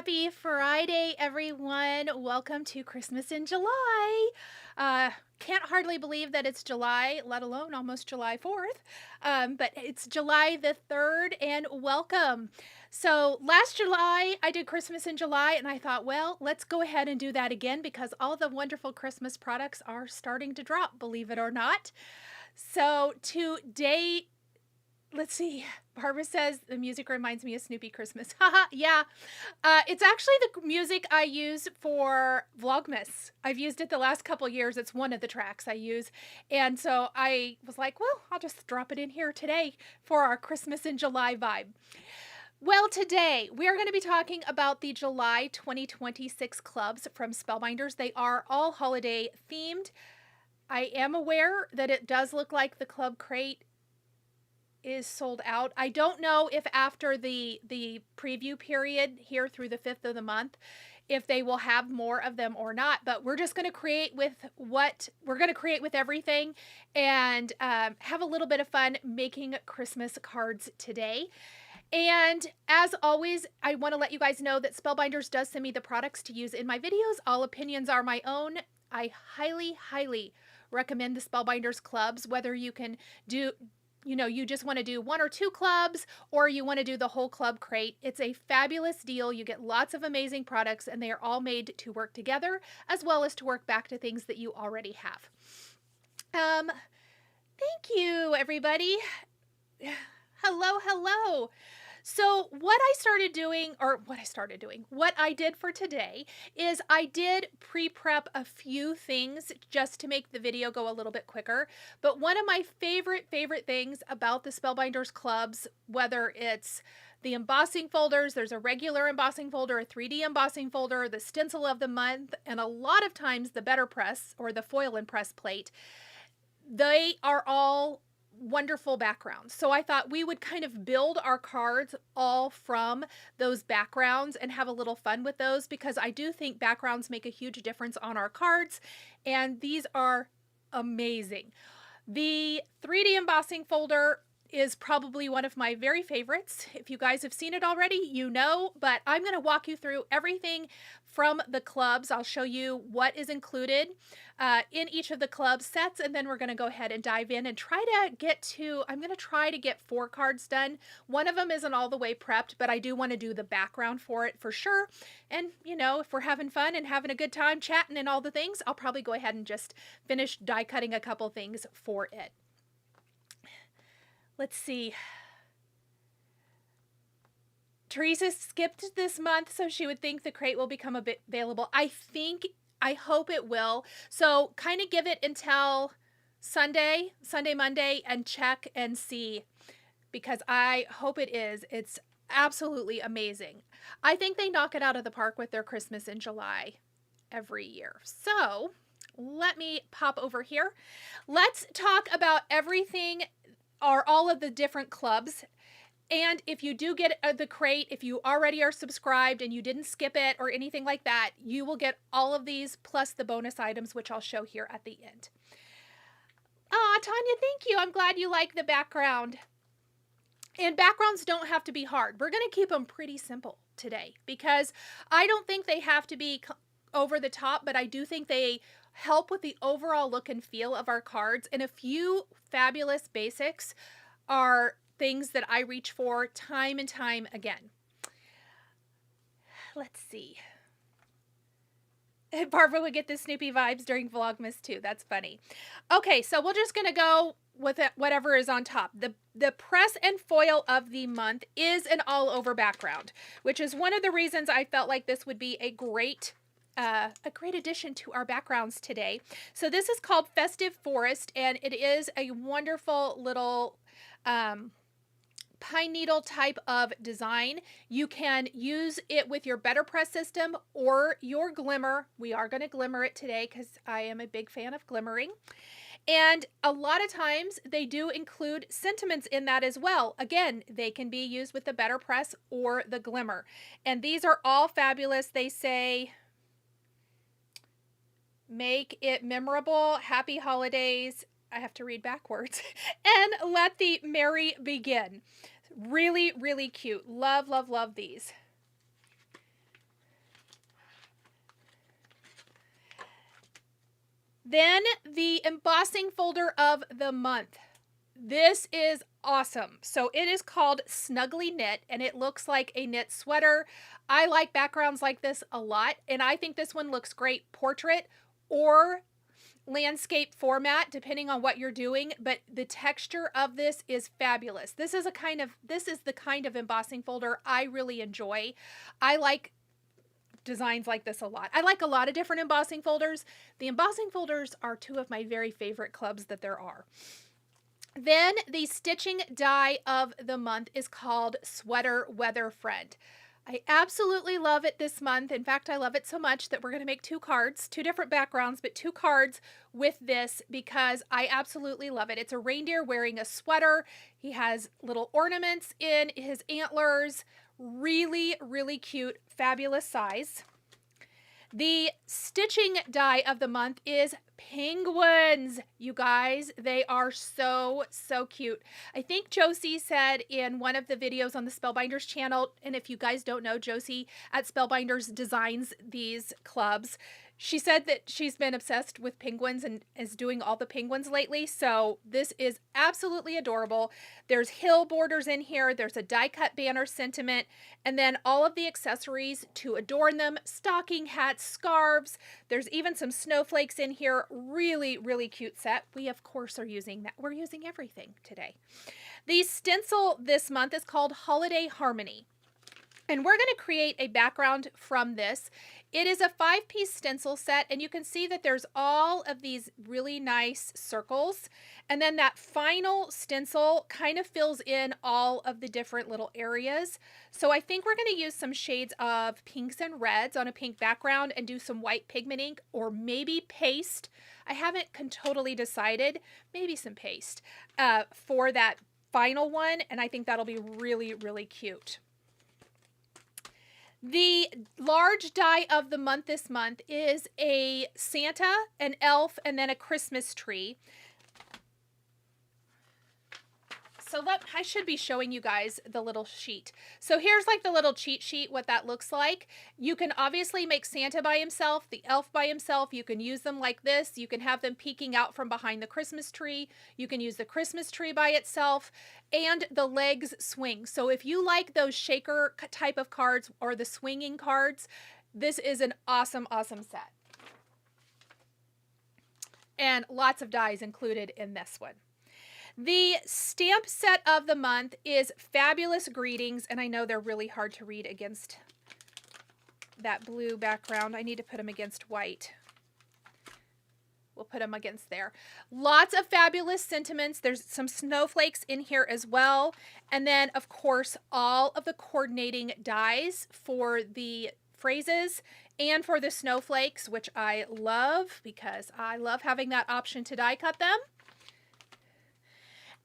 Happy Friday, everyone. Welcome to Christmas in July. Can't hardly believe that it's July, let alone almost July 4th. But it's July the 3rd, and welcome. So last July, I did Christmas in July, and I thought, well, let's go ahead and do that again because all the wonderful Christmas products are starting to drop, believe it or not. So today, let's see. Barbara says the music reminds me of Snoopy Christmas. Haha, yeah. It's actually the music I use for Vlogmas. I've used it the last couple years. It's one of the tracks I use. And so I was like, well, I'll just drop it in here today for our Christmas in July vibe. Well, today we are going to be talking about the July 2026 clubs from Spellbinders. They are all holiday themed. I am aware that it does look like the club crate is sold out. I don't know if after the preview period here through the 5th of the month, if they will have more of them or not, but we're just going to create with what we're going to create with everything and have a little bit of fun making Christmas cards today. And as always, I want to let you guys know that Spellbinders does send me the products to use in my videos. All opinions are my own. I highly, highly recommend the Spellbinders clubs, whether you can do you just want to do one or two clubs or you want to do the whole club crate. It's a fabulous deal. You get lots of amazing products and they are all made to work together as well as to work back to things that you already have. Thank you, everybody. Hello, hello. So what I did for today is I did pre-prep a few things just to make the video go a little bit quicker. But one of my favorite things about the Spellbinders clubs, whether it's the embossing folders, there's a regular embossing folder, a 3D embossing folder, the stencil of the month, and a lot of times the better press or the foil and press plate, they are all wonderful backgrounds. So I thought we would kind of build our cards all from those backgrounds and have a little fun with those because I do think backgrounds make a huge difference on our cards, and these are amazing. The 3D embossing folder is probably one of my very favorites. If you guys have seen it already, you know, but I'm going to walk you through everything from the clubs. I'll show you what is included in each of the club sets, and then we're going to go ahead and dive in and I'm going to try to get 4 cards done. One of them isn't all the way prepped, but I do want to do the background for it for sure. And, if we're having fun and having a good time chatting and all the things, I'll probably go ahead and just finish die cutting a couple things for it. Let's see. Teresa skipped this month, so she would think the crate will become a bit available. I hope it will. So kind of give it until Sunday, Monday, and check and see, because I hope it is. It's absolutely amazing. I think they knock it out of the park with their Christmas in July every year. So let me pop over here. Let's talk about everything, or all of the different clubs. And if you do get the crate, if you already are subscribed and you didn't skip it or anything like that, you will get all of these plus the bonus items, which I'll show here at the end. Tanya, thank you. I'm glad you like the background. And backgrounds don't have to be hard. We're going to keep them pretty simple today because I don't think they have to be over the top, but I do think they help with the overall look and feel of our cards. And a few fabulous basics are things that I reach for time and time again. Let's see. Barbara would get the Snoopy vibes during Vlogmas too. That's funny. Okay, so we're just going to go with it, whatever is on top. The press and foil of the month is an all-over background, which is one of the reasons I felt like this would be a great addition to our backgrounds today. So this is called Festive Forest, and it is a wonderful little pine needle type of design. You can use it with your better press system or your glimmer. We are going to glimmer it today because I am a big fan of glimmering. And a lot of times they do include sentiments in that as well. Again, they can be used with the better press or the glimmer. And these are all fabulous. They say, make it memorable, happy holidays. I have to read backwards. And let the merry begin. Really, really cute. Love, love, love these. Then the embossing folder of the month. This is awesome. So it is called Snugly Knit, and it looks like a knit sweater. I like backgrounds like this a lot, and I think this one looks great portrait or landscape format, depending on what you're doing, but the texture of this is fabulous. This is the kind of embossing folder I really enjoy. I like designs like this a lot. I like a lot of different embossing folders. The embossing folders are two of my very favorite clubs that there are. Then the stitching die of the month is called Sweater Weather Friend. I absolutely love it this month. In fact, I love it so much that we're going to make 2 cards, 2 different backgrounds, but 2 cards with this because I absolutely love it. It's a reindeer wearing a sweater. He has little ornaments in his antlers. Really, really cute, fabulous size. The stitching die of the month is penguins. You guys, they are so, so cute. I think Josie said in one of the videos on the Spellbinders channel, and if you guys don't know, Josie at Spellbinders designs these clubs. She said that she's been obsessed with penguins and is doing all the penguins lately. So this is absolutely adorable. There's hill borders in here. There's a die cut banner sentiment, and then all of the accessories to adorn them, stocking hats, scarves. There's even some snowflakes in here. Really, really cute set. We, of course, are using that. We're using everything today. The stencil this month is called Holiday Harmony. And we're going to create a background from this. It is a 5-piece stencil set, and you can see that there's all of these really nice circles. And then that final stencil kind of fills in all of the different little areas. So I think we're going to use some shades of pinks and reds on a pink background and do some white pigment ink or maybe paste. I haven't totally decided. Maybe some paste for that final one, and I think that'll be really, really cute. The large die of the month this month is a Santa, an elf, and then a Christmas tree. So I should be showing you guys the little sheet. So here's like the little cheat sheet, what that looks like. You can obviously make Santa by himself, the elf by himself. You can use them like this. You can have them peeking out from behind the Christmas tree. You can use the Christmas tree by itself, and the legs swing. So if you like those shaker type of cards or the swinging cards, this is an awesome, awesome set. And lots of dies included in this one. The stamp set of the month is Fabulous Greetings, and I know they're really hard to read against that blue background. I need to put them against white. We'll put them against there. Lots of fabulous sentiments. There's some snowflakes in here as well. And then, of course, all of the coordinating dies for the phrases and for the snowflakes, which I love because I love having that option to die cut them.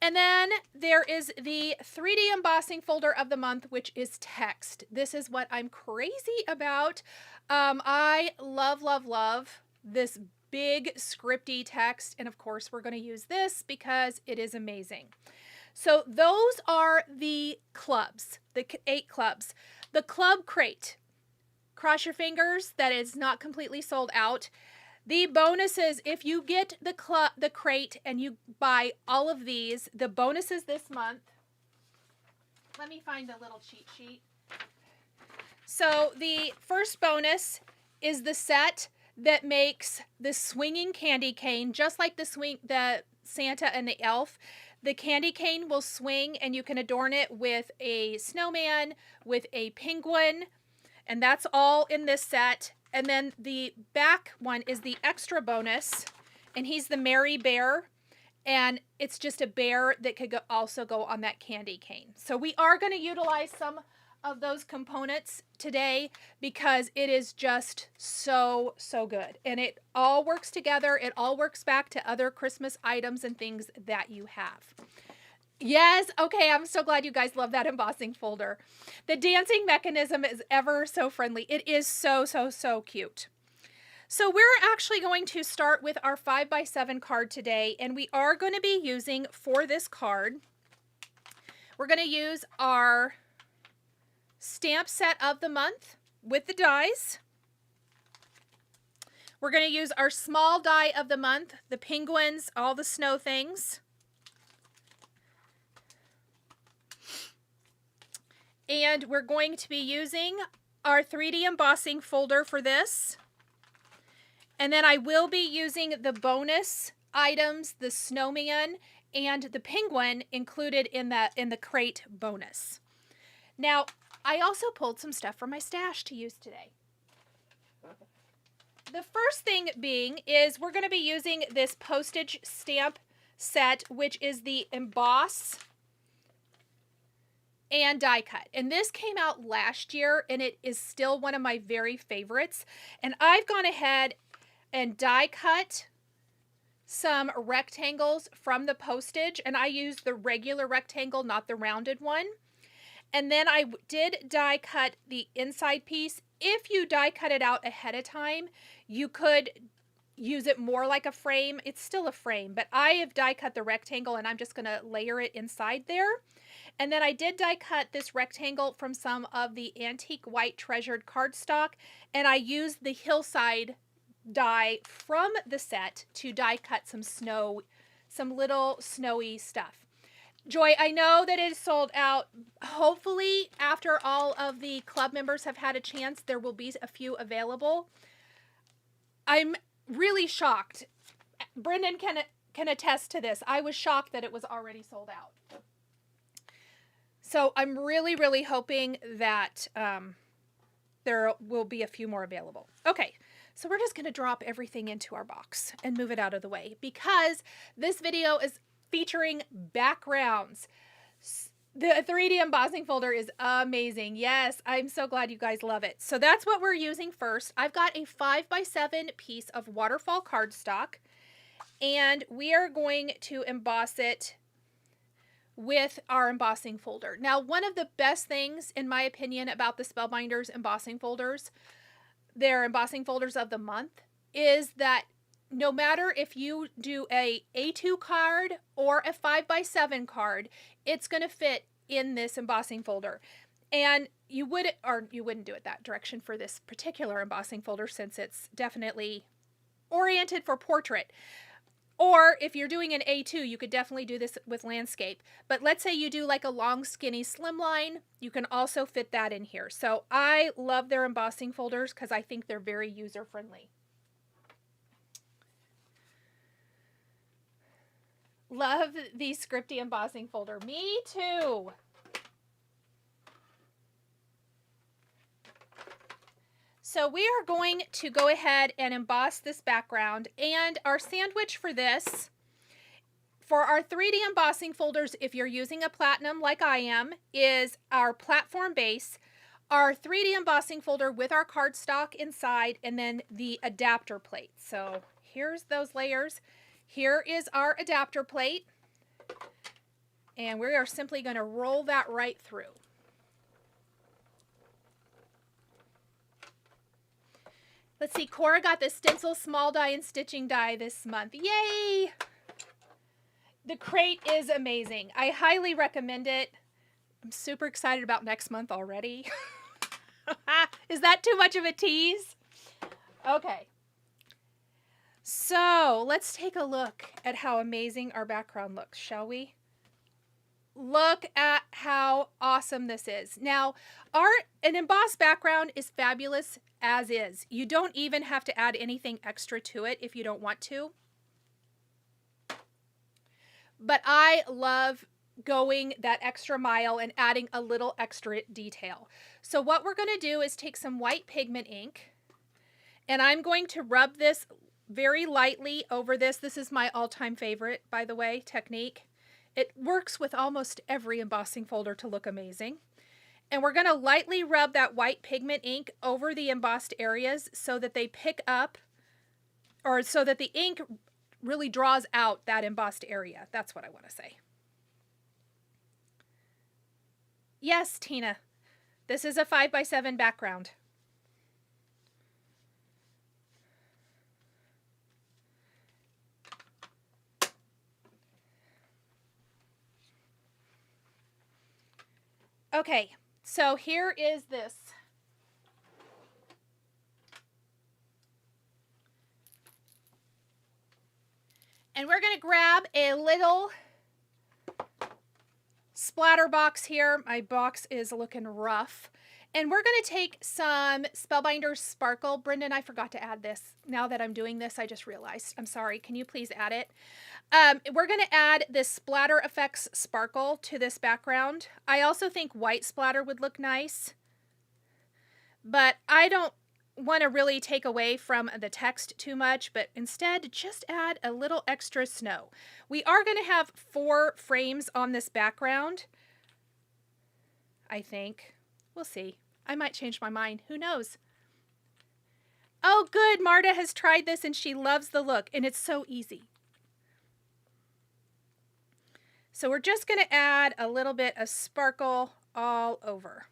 And then there is the 3D embossing folder of the month, which is text. This is what I'm crazy about. I love, love, love this big scripty text. And of course, we're going to use this because it is amazing. So those are the clubs, the 8 clubs. The club crate. Cross your fingers that it's not completely sold out. The bonuses, if you get the crate and you buy all of these, the bonuses this month, let me find the little cheat sheet. So the first bonus is the set that makes the swinging candy cane, just like the Santa and the elf. The candy cane will swing and you can adorn it with a snowman, with a penguin, and that's all in this set. And then the back one is the extra bonus, and he's the Merry Bear, and it's just a bear that could also go on that candy cane. So we are going to utilize some of those components today because it is just so, so good. And it all works together. It all works back to other Christmas items and things that you have. Yes, okay, I'm so glad you guys love that embossing folder. The dancing mechanism is ever so friendly. It is so, so, so cute. So we're actually going to start with our 5x7 card today, and we are going to be using, for this card, we're going to use our stamp set of the month with the dies. We're going to use our small die of the month, the penguins, all the snow things. And we're going to be using our 3D embossing folder for this. And then I will be using the bonus items, the snowman and the penguin included in the crate bonus. Now, I also pulled some stuff from my stash to use today. The first thing being is we're going to be using this postage stamp set, which is the Emboss and die cut. And this came out last year, and it is still one of my very favorites. And I've gone ahead and die cut some rectangles from the postage, and I used the regular rectangle, not the rounded one. And then I did die cut the inside piece. If you die cut it out ahead of time, you could use it more like a frame. It's still a frame, but I have die cut the rectangle, and I'm just going to layer it inside there. And then I did die cut this rectangle from some of the antique white treasured cardstock, and I used the hillside die from the set to die cut some little snowy stuff. Joy, I know that it is sold out. Hopefully, after all of the club members have had a chance, there will be a few available. I'm really shocked. Brendan can attest to this. I was shocked that it was already sold out. So I'm really, really hoping that there will be a few more available. Okay, so we're just going to drop everything into our box and move it out of the way because this video is featuring backgrounds. The 3D embossing folder is amazing. Yes, I'm so glad you guys love it. So that's what we're using first. I've got a 5x7 piece of Waterfall cardstock, and we are going to emboss it with our embossing folder. Now, one of the best things, in my opinion, about the Spellbinders embossing folders, their embossing folders of the month, is that no matter if you do a A2 card or a 5x7 card, it's going to fit in this embossing folder. And you wouldn't do it that direction for this particular embossing folder since it's definitely oriented for portrait. Or if you're doing an A2, you could definitely do this with landscape. But let's say you do like a long, skinny slimline, you can also fit that in here. So I love their embossing folders because I think they're very user-friendly. Love the scripty embossing folder. Me too. So we are going to go ahead and emboss this background, and our sandwich for this, for our 3D embossing folders, if you're using a platinum like I am, is our platform base, our 3D embossing folder with our cardstock inside, and then the adapter plate. So here's those layers. Here is our adapter plate, and we are simply going to roll that right through. Let's see, Cora got the stencil small die and stitching die this month. Yay! The crate is amazing. I highly recommend it. I'm super excited about next month already. Is that too much of a tease? Okay. So let's take a look at how amazing our background looks, shall we? Look at how awesome this is. Now, an embossed background is fabulous as is. You don't even have to add anything extra to it if you don't want to. But I love going that extra mile and adding a little extra detail. So what we're going to do is take some white pigment ink, and I'm going to rub this very lightly over this. This is my all-time favorite, by the way, technique. It works with almost every embossing folder to look amazing. And we're going to lightly rub that white pigment ink over the embossed areas so that they pick up, or so that the ink really draws out that embossed area. That's what I want to say. Yes, Tina, this is a 5x7 background. Okay, so here is this. And we're going to grab a little splatter box here. My box is looking rough. And we're going to take some Spellbinders Sparkle. Brendan, I forgot to add this. Now that I'm doing this, I just realized. I'm sorry. Can you please add it? We're going to add this Splatter Effects Sparkle to this background. I also think white splatter would look nice. But I don't want to really take away from the text too much, but instead just add a little extra snow. We are going to have 4 frames on this background, I think. We'll see. I might change my mind. Who knows? Oh, good. Marta has tried this and she loves the look, and it's so easy. So we're just going to add a little bit of sparkle all over.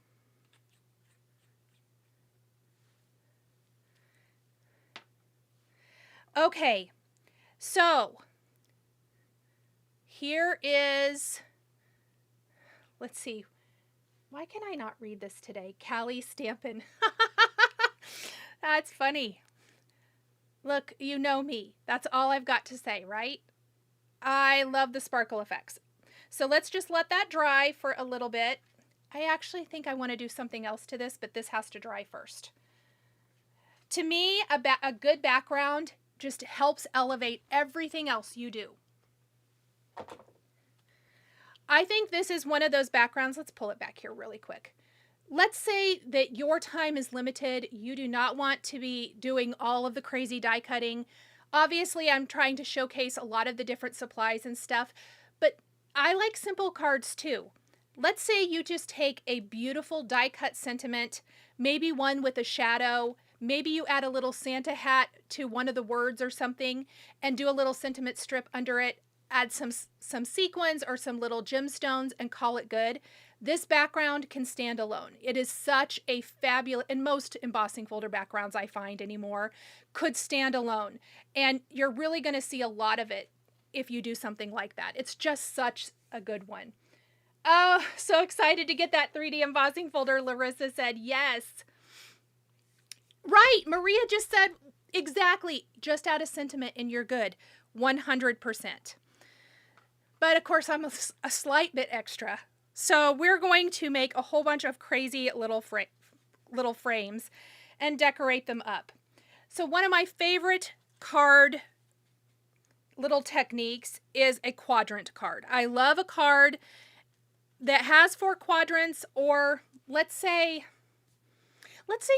Okay, so here is, let's see, why can I not read this today? Callie Stampin'. That's funny. Look, you know me. That's all I've got to say, right? I love the sparkle effects. So let's just let that dry for a little bit. I actually think I want to do something else to this, but this has to dry first. To me, a good background just helps elevate everything else you do. I think this is one of those backgrounds. Let's pull it back here really quick. Let's say that your time is limited. You do not want to be doing all of the crazy die cutting. Obviously, I'm trying to showcase a lot of the different supplies and stuff, but I like simple cards too. Let's say you just take a beautiful die cut sentiment, maybe one with a shadow. Maybe you add a little Santa hat to one of the words or something and do a little sentiment strip under it, add some sequins or some little gemstones and call it good. This background can stand alone. It is such a fabulous, and most embossing folder backgrounds I find anymore could stand alone. And you're really going to see a lot of it if you do something like that. It's just such a good one. Oh, so excited to get that 3D embossing folder. Larissa said yes. Right, Maria just said exactly, just add a sentiment and you're good, 100%. But of course, I'm a slight bit extra. So we're going to make a whole bunch of crazy little frames and decorate them up. So one of my favorite card little techniques is a quadrant card. I love a card that has 4 quadrants, or let's say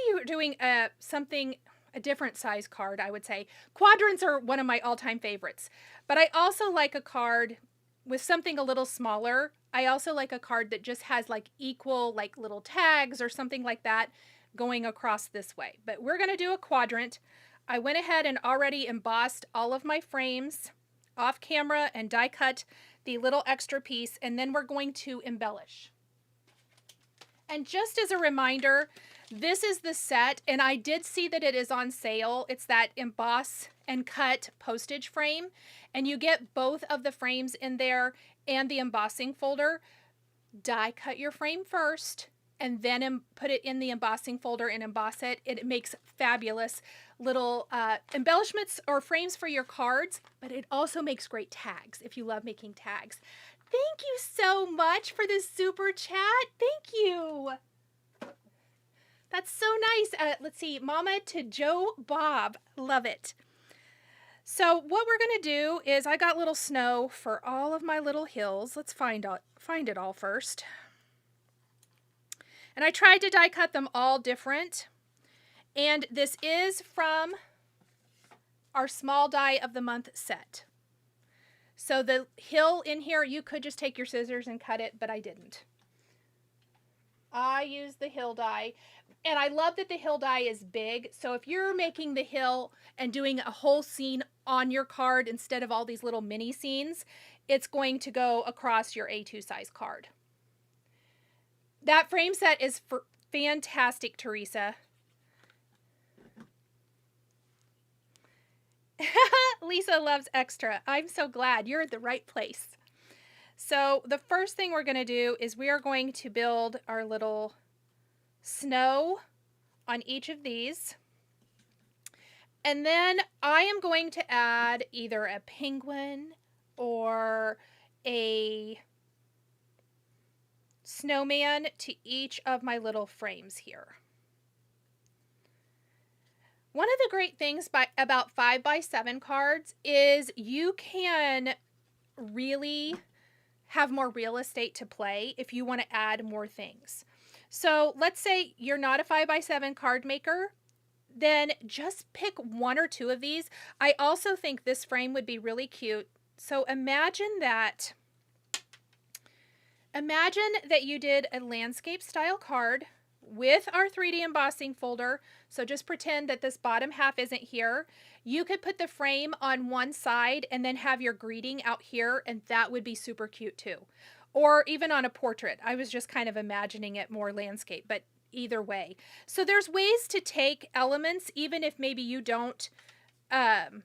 you're doing a different size card, I would say. Quadrants are one of my all-time favorites. But I also like a card with something a little smaller. I also like a card that just has like equal like little tags or something like that going across this way. But we're going to do a quadrant. I went ahead and already embossed all of my frames off camera and die cut the little extra piece, and then we're going to embellish. And just as a reminder, this is the set, and I did see that it is on sale. It's that emboss and cut postage frame, and you get both of the frames in there and the embossing folder. Die cut your frame first and then put it in the embossing folder and emboss it. It makes fabulous little embellishments or frames for your cards, but it also makes great tags if you love making tags. Thank you so much for this super chat. Thank you. That's so nice. Let's see, Mama to Joe Bob. Love it. So what we're going to do is I got little snow for all of my little hills. Let's find it all first. And I tried to die cut them all different. And this is from our small die of the month set. So the hill in here, you could just take your scissors and cut it, but I didn't. I used the hill die. And I love that the hill die is big. So if you're making the hill and doing a whole scene on your card instead of all these little mini scenes, it's going to go across your A2 size card. That frame set is fantastic, Teresa. Lisa loves extra. I'm so glad. You're at the right place. So the first thing we're going to do is we are going to build our little snow on each of these. And then I am going to add either a penguin or a snowman to each of my little frames here. One of the great things about 5x7 cards is you can really have more real estate to play if you want to add more things. So let's say you're not a 5x7 card maker, then just pick one or two of these. I also think this frame would be really cute. So imagine that you did a landscape style card with our 3D embossing folder. So just pretend that this bottom half isn't here. You could put the frame on one side and then have your greeting out here, and that would be super cute too. Or even on a portrait. I was just kind of imagining it more landscape, but either way. So there's ways to take elements, even if maybe you don't want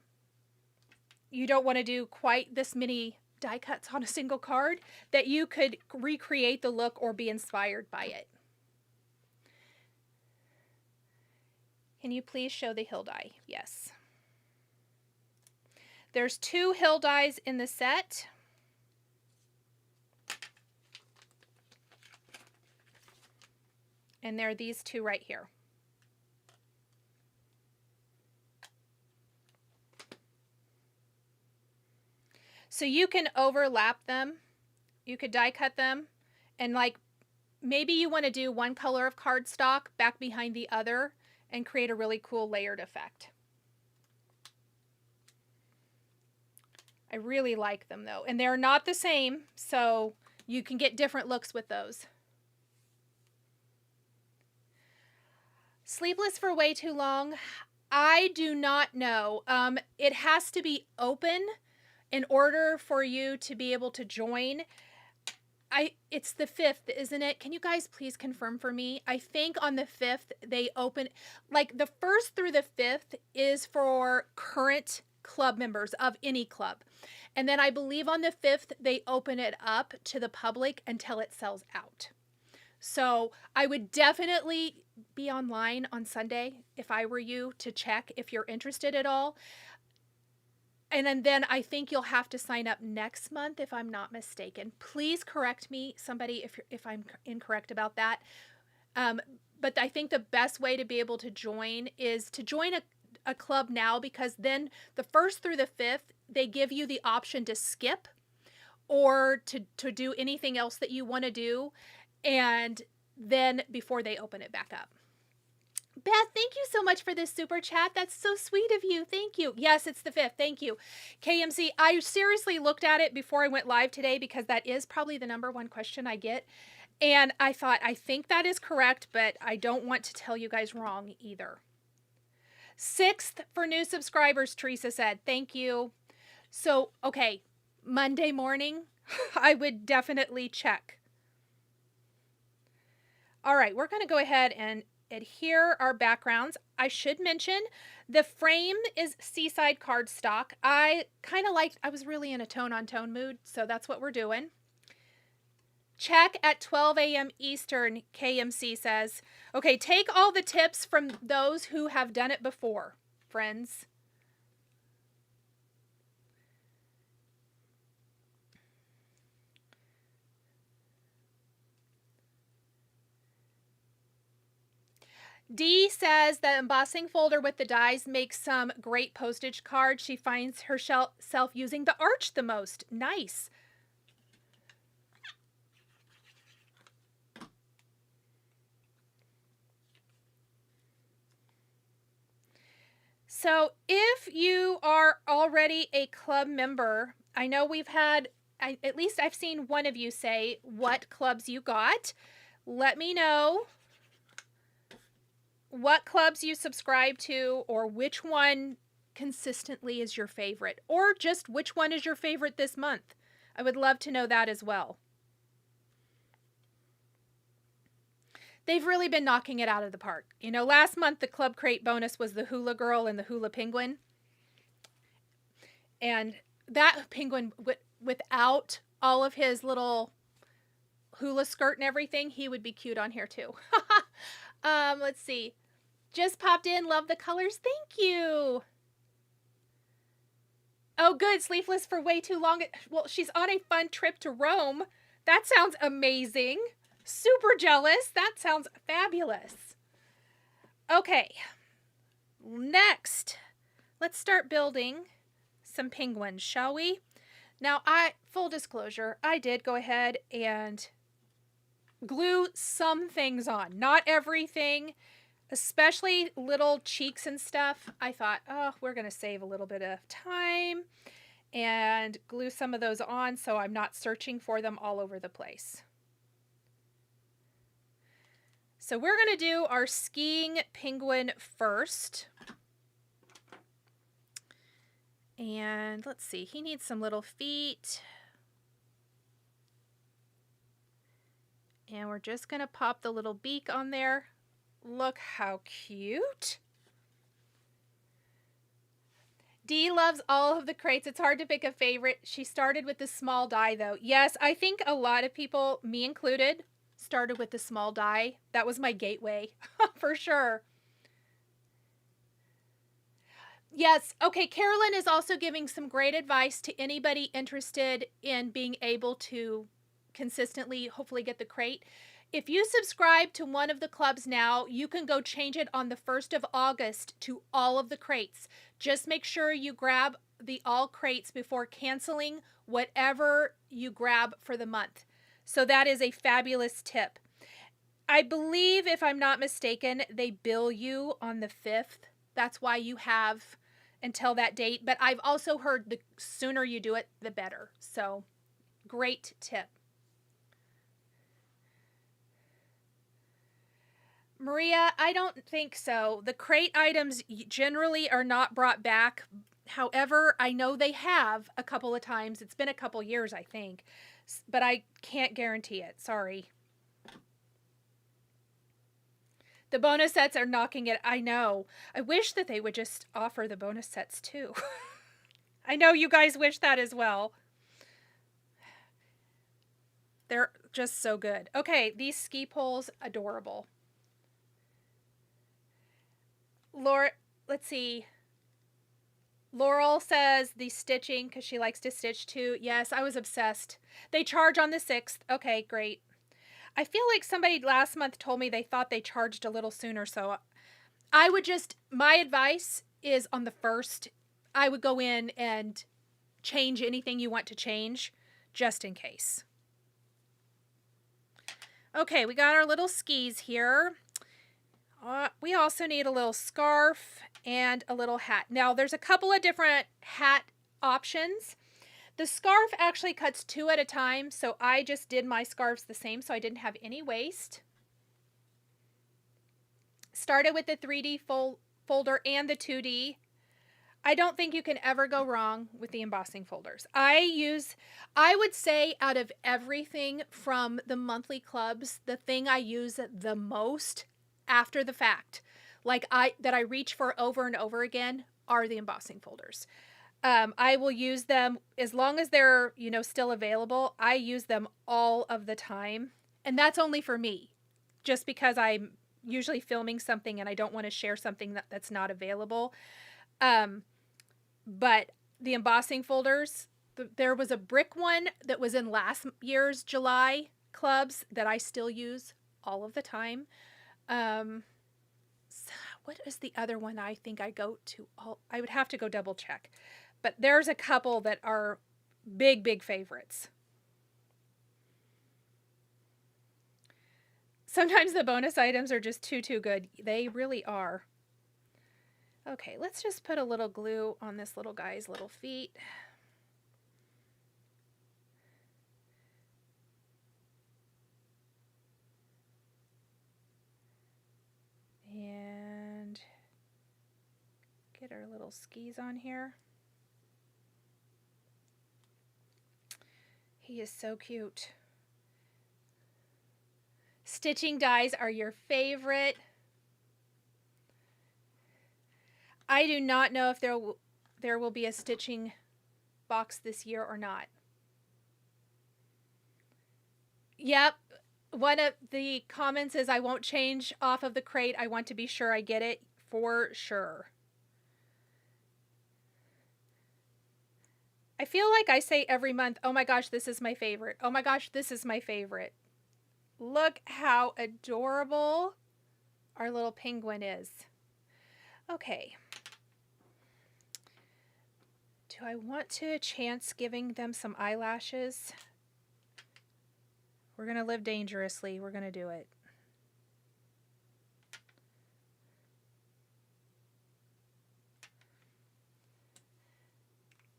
to do quite this many die cuts on a single card, that you could recreate the look or be inspired by it. Can you please show the hill die? Yes. There's 2 hill dies in the set. And there are these 2 right here. So you can overlap them. You could die cut them. And like maybe you want to do one color of cardstock back behind the other and create a really cool layered effect. I really like them though. And they're not the same, so you can get different looks with those. Sleeveless for way too long? I do not know. It has to be open in order for you to be able to join. It's the 5th, isn't it? Can you guys please confirm for me? I think on the 5th they open, like the 1st through the 5th is for current club members of any club. And then I believe on the 5th they open it up to the public until it sells out. So I would definitely be online on Sunday if I were you to check if you're interested at all. And then I think you'll have to sign up next month if I'm not mistaken. Please correct me, somebody, if I'm incorrect about that. But I think the best way to be able to join is to join a club now, because then the 1st through the 5th, they give you the option to skip or to do anything else that you want to do. And then before they open it back up. Beth, thank you so much for this super chat. That's so sweet of you. Thank you. Yes, it's the 5th. Thank you. KMC, I seriously looked at it before I went live today because that is probably the #1 question I get. And I thought, I think that is correct, but I don't want to tell you guys wrong either. 6th for new subscribers, Teresa said. Thank you. So, okay, Monday morning, I would definitely check. All right, we're going to go ahead and adhere our backgrounds. I should mention the frame is Seaside cardstock. I was really in a tone-on-tone mood, so that's what we're doing. Check at 12 a.m. Eastern, KMC says. Okay, take all the tips from those who have done it before, friends. Dee says the embossing folder with the dies makes some great postage cards. She finds herself using the arch the most. Nice. So if you are already a club member, I know we've had, at least I've seen one of you say what clubs you got. Let me know what clubs you subscribe to, or which one consistently is your favorite, or just which one is your favorite this month. I would love to know that as well. They've really been knocking it out of the park. You know, last month the Club Crate bonus was the Hula Girl and the Hula Penguin. And that penguin, without all of his little hula skirt and everything, he would be cute on here too. Let's see. Just popped in. Love the colors. Thank you. Oh, good. Sleepless for way too long. Well, she's on a fun trip to Rome. That sounds amazing. Super jealous. That sounds fabulous. Okay. Next, let's start building some penguins, shall we? Now, full disclosure, I did go ahead and glue some things on. Not everything, especially little cheeks and stuff. I thought, oh, we're going to save a little bit of time and glue some of those on so I'm not searching for them all over the place. So we're going to do our skiing penguin first. And let's see, he needs some little feet. And we're just going to pop the little beak on there. Look how cute. Dee loves all of the crates. It's hard to pick a favorite. She started with the small die, though. Yes, I think a lot of people, me included, started with the small die. That was my gateway, for sure. Yes, okay, Carolyn is also giving some great advice to anybody interested in being able to consistently, hopefully, get the crate. If you subscribe to one of the clubs now, you can go change it on the 1st of August to all of the crates. Just make sure you grab the all crates before canceling whatever you grab for the month. So that is a fabulous tip. I believe, if I'm not mistaken, they bill you on the 5th. That's why you have until that date. But I've also heard the sooner you do it, the better. So great tip. Maria, I don't think so. The crate items generally are not brought back. However, I know they have a couple of times. It's been a couple years, I think. But I can't guarantee it. Sorry. The bonus sets are knocking it. I know. I wish that they would just offer the bonus sets too. I know you guys wish that as well. They're just so good. Okay, these ski poles, adorable. Laura, let's see. Laurel says the stitching because she likes to stitch too. Yes, I was obsessed. They charge on the 6th. Okay, great. I feel like somebody last month told me they thought they charged a little sooner, so I would just, my advice is on the 1st, I would go in and change anything you want to change, just in case. Okay, we got our little skis here. We also need a little scarf and a little hat. Now, there's a couple of different hat options. The scarf actually cuts 2 at a time, so I just did my scarves the same, so I didn't have any waste. Started with the 3D folder and the 2D. I don't think you can ever go wrong with the embossing folders. I would say out of everything from the monthly clubs, the thing I use the most after the fact, that I reach for over and over again, are the embossing folders. I will use them as long as they're, still available. I use them all of the time. And that's only for me, just because I'm usually filming something and I don't want to share something that's not available. But the embossing folders, there was a brick one that was in last year's July clubs that I still use all of the time. What is the other one I think I go to? I would have to go double check. But there's a couple that are big, big favorites. Sometimes the bonus items are just too good. They really are. Okay, let's just put a little glue on this little guy's little feet. And get our little skis on here. He is so cute. Stitching dies are your favorite. I do not know if there will be a stitching box this year or not. Yep. One of the comments is, I won't change off of the crate. I want to be sure I get it. for sure. I feel like I say every month, oh my gosh, this is my favorite. Oh my gosh, this is my favorite. Look how adorable our little penguin is. Okay. Do I want to chance giving them some eyelashes? We're going to live dangerously. We're going to do it.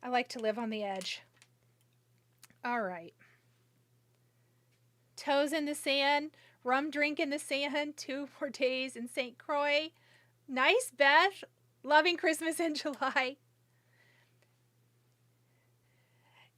I like to live on the edge. All right. Toes in the sand, rum drink in the sand, 2 more days in St. Croix. Nice, Beth. Loving Christmas in July.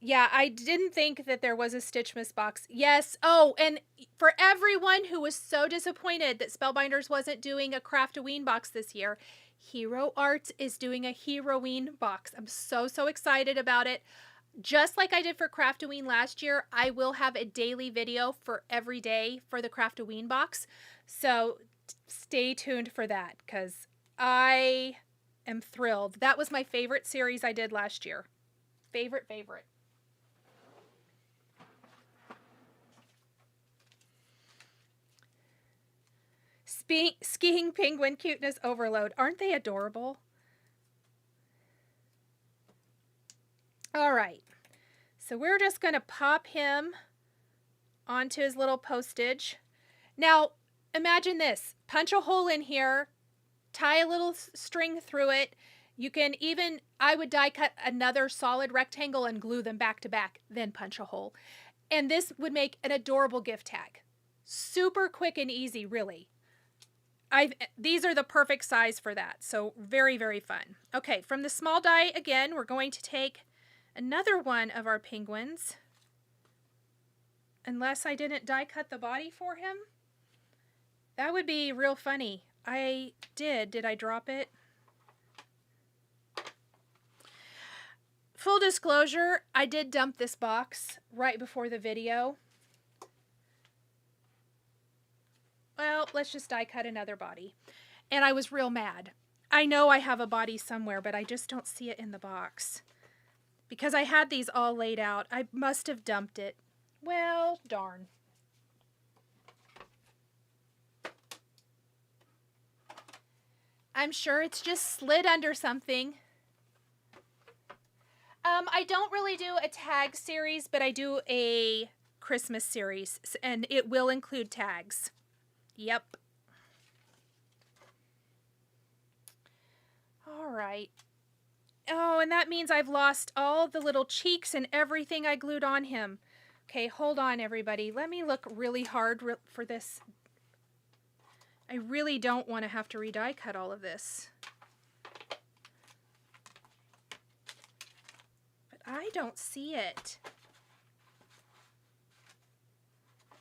Yeah, I didn't think that there was a Stitchmas box. Yes. Oh, and for everyone who was so disappointed that Spellbinders wasn't doing a Craft-A-Ween box this year, Hero Arts is doing a Hero-Ween box. I'm so, so excited about it. Just like I did for Craft-A-Ween last year, I will have a daily video for every day for the Craft-A-Ween box. So stay tuned for that because I am thrilled. That was my favorite series I did last year. Favorite. Skiing penguin cuteness overload. Aren't they adorable? All right. So we're just going to pop him onto his little postage. Now, imagine this. Punch a hole in here, tie a little string through it. You can even, I would die cut another solid rectangle and glue them back to back, then punch a hole. And this would make an adorable gift tag. Super quick and easy, really. These are the perfect size for that. So very, very fun. Okay, from the small die, again, we're going to take another one of our penguins. Unless I didn't die cut the body for him. That would be real funny. I did. Did I drop it? Full disclosure, I did dump this box right before the video. Well, let's just die cut another body. And I was real mad. I know I have a body somewhere, but I just don't see it in the box. Because I had these all laid out. I must have dumped it. Well, darn. I'm sure it's just slid under something. I don't really do a tag series, but I do a Christmas series, and it will include tags. Yep. All right. Oh, and that means I've lost all the little cheeks and everything I glued on him. Okay, hold on, everybody. Let me look really hard for this. I really don't want to have to re-die cut all of this. But I don't see it.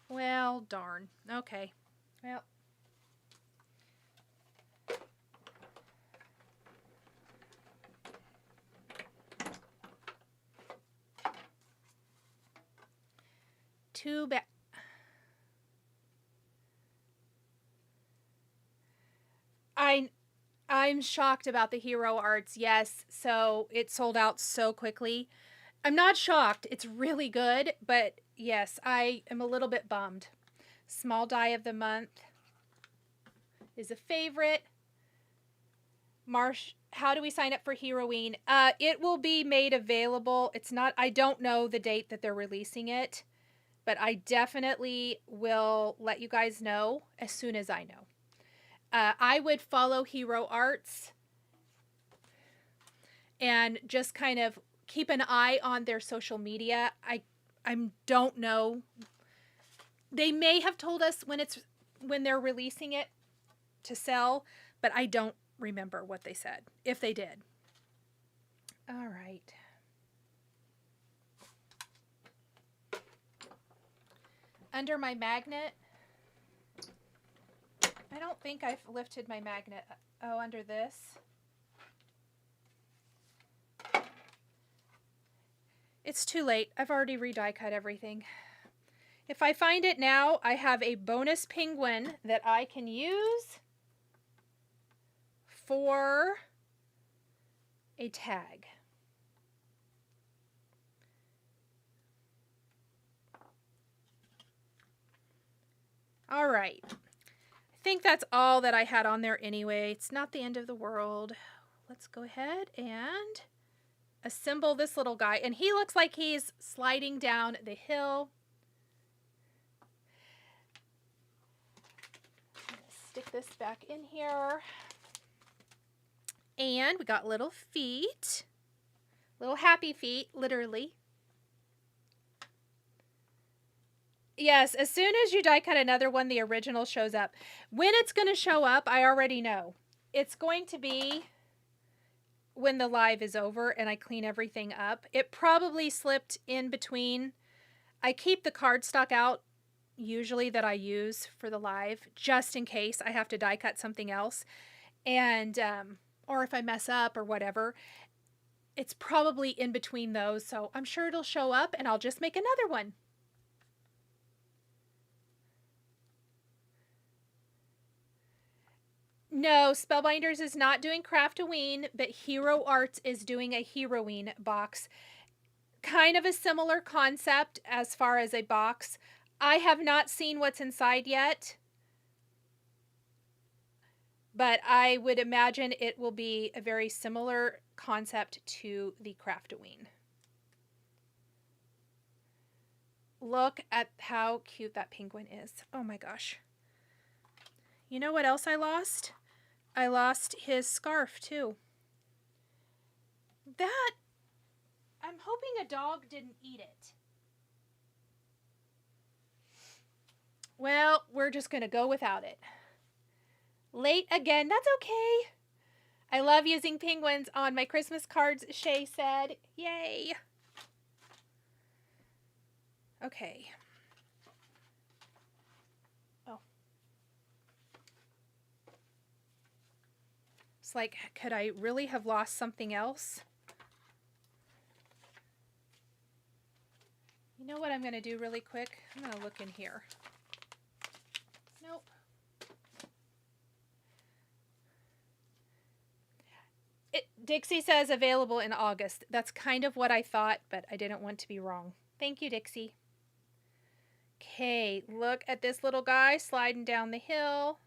Well, darn. Okay. Well. Too bad. I'm shocked about the Hero Arts. Yes, so it sold out so quickly. I'm not shocked. It's really good, but yes, I am a little bit bummed. Small die of the month is a favorite. Marsh, how do we sign up for Hero-Ween? It will be made available. It's not, I don't know the date that they're releasing it, but I definitely will let you guys know as soon as I know. I would follow Hero Arts and just kind of keep an eye on their social media. I don't know. They may have told us when they're releasing it to sell, but I don't remember what they said, if they did. All right. Under my magnet, I don't think I've lifted my magnet. Oh, under this. It's too late. I've already re-die cut everything. If I find it now, I have a bonus penguin that I can use for a tag. All right. I think that's all that I had on there anyway. It's not the end of the world. Let's go ahead and assemble this little guy. And he looks like he's sliding down the hill. Stick this back in here. And we got little feet. Little happy feet, literally. Yes, as soon as you die cut another one, the original shows up. When it's going to show up, I already know. It's going to be when the live is over and I clean everything up. It probably slipped in between. I keep the cardstock out, usually, that I use for the live, just in case I have to die cut something else. And, or if I mess up or whatever. It's probably in between those, so I'm sure it'll show up and I'll just make another one. No, Spellbinders is not doing Craft-A-Ween, but Hero Arts is doing a Hero-Ween box. Kind of a similar concept as far as a box. I have not seen what's inside yet, but I would imagine it will be a very similar concept to the Craft-A-Ween. Look at how cute that penguin is. Oh my gosh. You know what else I lost? I lost his scarf too. That, I'm hoping a dog didn't eat it. Well, we're just going to go without it. Late again, that's okay. I love using penguins on my Christmas cards, Shay said. Yay. Okay. Oh. It's like, could I really have lost something else? You know what I'm going to do really quick? I'm going to look in here. Nope. Dixie says available in August. That's kind of what I thought, but I didn't want to be wrong. Thank you, Dixie. Okay, look at this little guy sliding down the hill.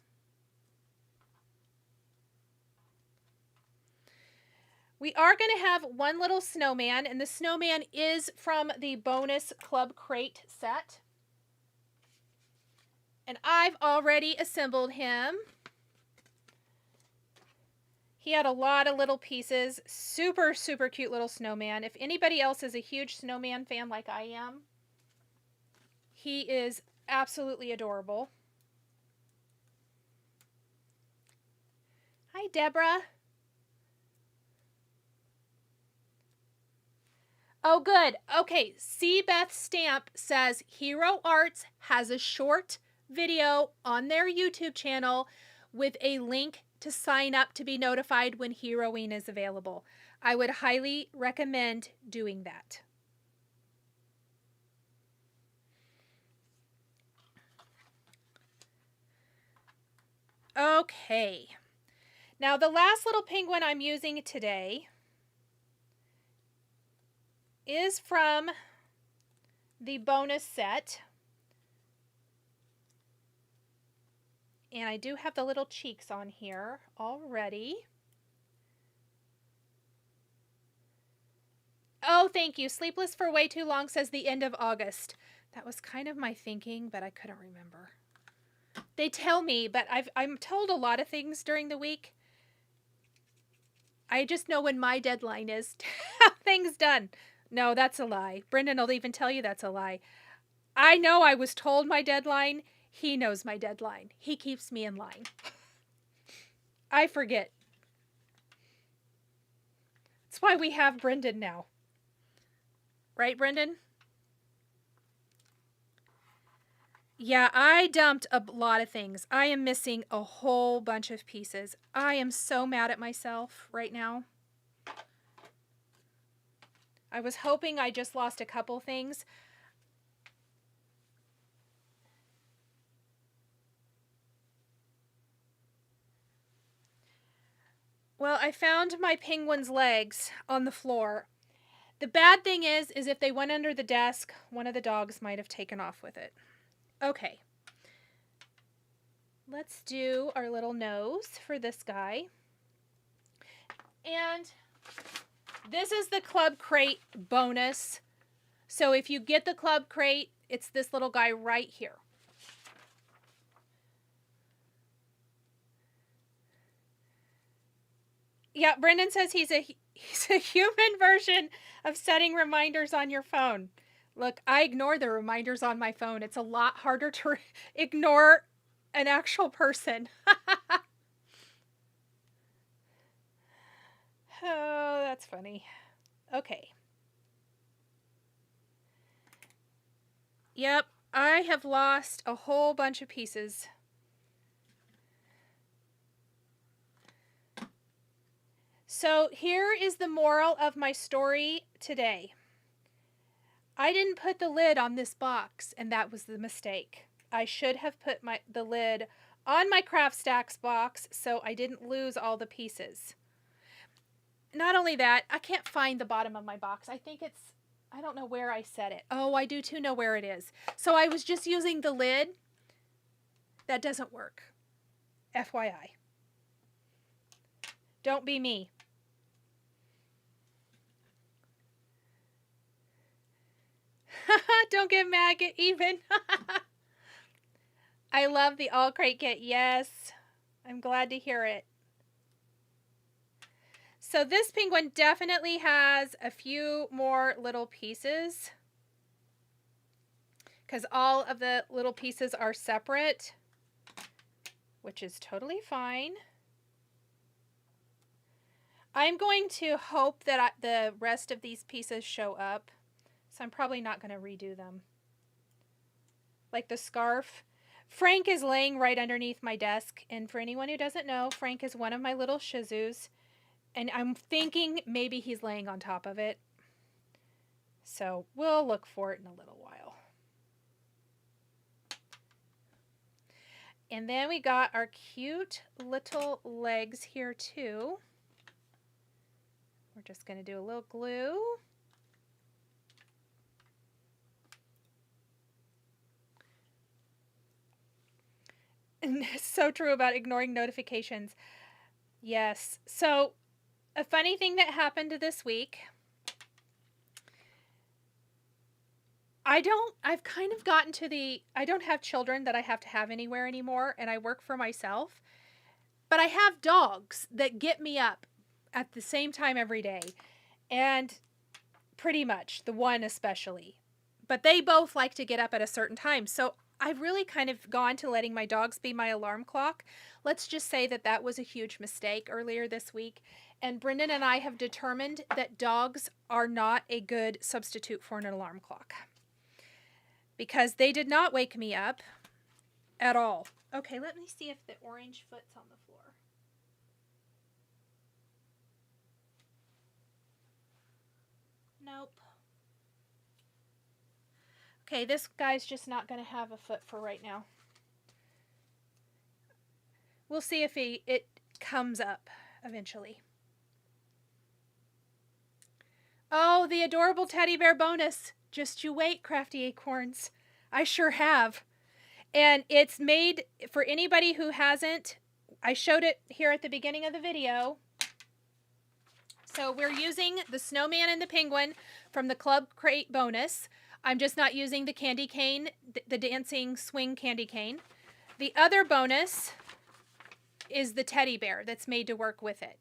We are going to have one little snowman, and the snowman is from the bonus Club Crate set. And I've already assembled him. He had a lot of little pieces. Super, super cute little snowman. If anybody else is a huge snowman fan like I am, he is absolutely adorable. Hi, Deborah. Oh, good. Okay, C. Beth Stamp says Hero Arts has a short video on their YouTube channel with a link to sign up to be notified when Hero-Ween is available. I would highly recommend doing that. Okay. Now the last little penguin I'm using today is from the bonus set. And I do have the little cheeks on here already. Oh, thank you. Sleepless for way too long says the end of August. That was kind of my thinking, but I couldn't remember. They tell me, but I'm told a lot of things during the week. I just know when my deadline is to have things done. No, that's a lie. Brendan will even tell you that's a lie. I know I was told my deadline. He knows my deadline. He keeps me in line. I forget. That's why we have Brendan now. Right, Brendan? Yeah, I dumped a lot of things. I am missing a whole bunch of pieces. I am so mad at myself right now. I was hoping I just lost a couple things. Well, I found my penguin's legs on the floor. The bad thing is if they went under the desk, one of the dogs might have taken off with it. Okay. Let's do our little nose for this guy. And this is the Club Crate bonus. So if you get the Club Crate, it's this little guy right here. Yeah, Brendan says he's a human version of setting reminders on your phone. Look, I ignore the reminders on my phone. It's a lot harder to ignore an actual person. Oh, that's funny. Okay. Yep, I have lost a whole bunch of pieces. So here is the moral of my story today. I didn't put the lid on this box, and that was the mistake. I should have put the lid on my Craft Stacks box so I didn't lose all the pieces. Not only that, I can't find the bottom of my box. I think it's, I don't know where I set it. Oh, I do too know where it is. So I was just using the lid. That doesn't work. FYI. Don't be me. Don't get mad, get even. I love the all crate kit. Yes, I'm glad to hear it. So this penguin definitely has a few more little pieces because all of the little pieces are separate, which is totally fine. I'm going to hope that the rest of these pieces show up. So I'm probably not going to redo them. Like the scarf. Frank is laying right underneath my desk. And for anyone who doesn't know, Frank is one of my little Shih Tzus. And I'm thinking maybe he's laying on top of it. So we'll look for it in a little while. And then we got our cute little legs here too. We're just going to do a little glue. And it's so true about ignoring notifications. Yes. So a funny thing that happened this week. I've kind of gotten to I don't have children that I have to have anywhere anymore, and I work for myself. But I have dogs that get me up at the same time every day. And pretty much, the one especially. But they both like to get up at a certain time. So I've really kind of gone to letting my dogs be my alarm clock. Let's just say that that was a huge mistake earlier this week. And Brendan and I have determined that dogs are not a good substitute for an alarm clock. Because they did not wake me up at all. Okay, let me see if the orange foot's on the floor. Nope. Okay, this guy's just not going to have a foot for right now. We'll see if it comes up eventually. Oh, the adorable teddy bear bonus. Just you wait, Crafty Acorns. I sure have. And it's made for anybody who hasn't. I showed it here at the beginning of the video. So we're using the snowman and the penguin from the Club Crate bonus. I'm just not using the candy cane, the dancing swing candy cane. The other bonus is the teddy bear that's made to work with it.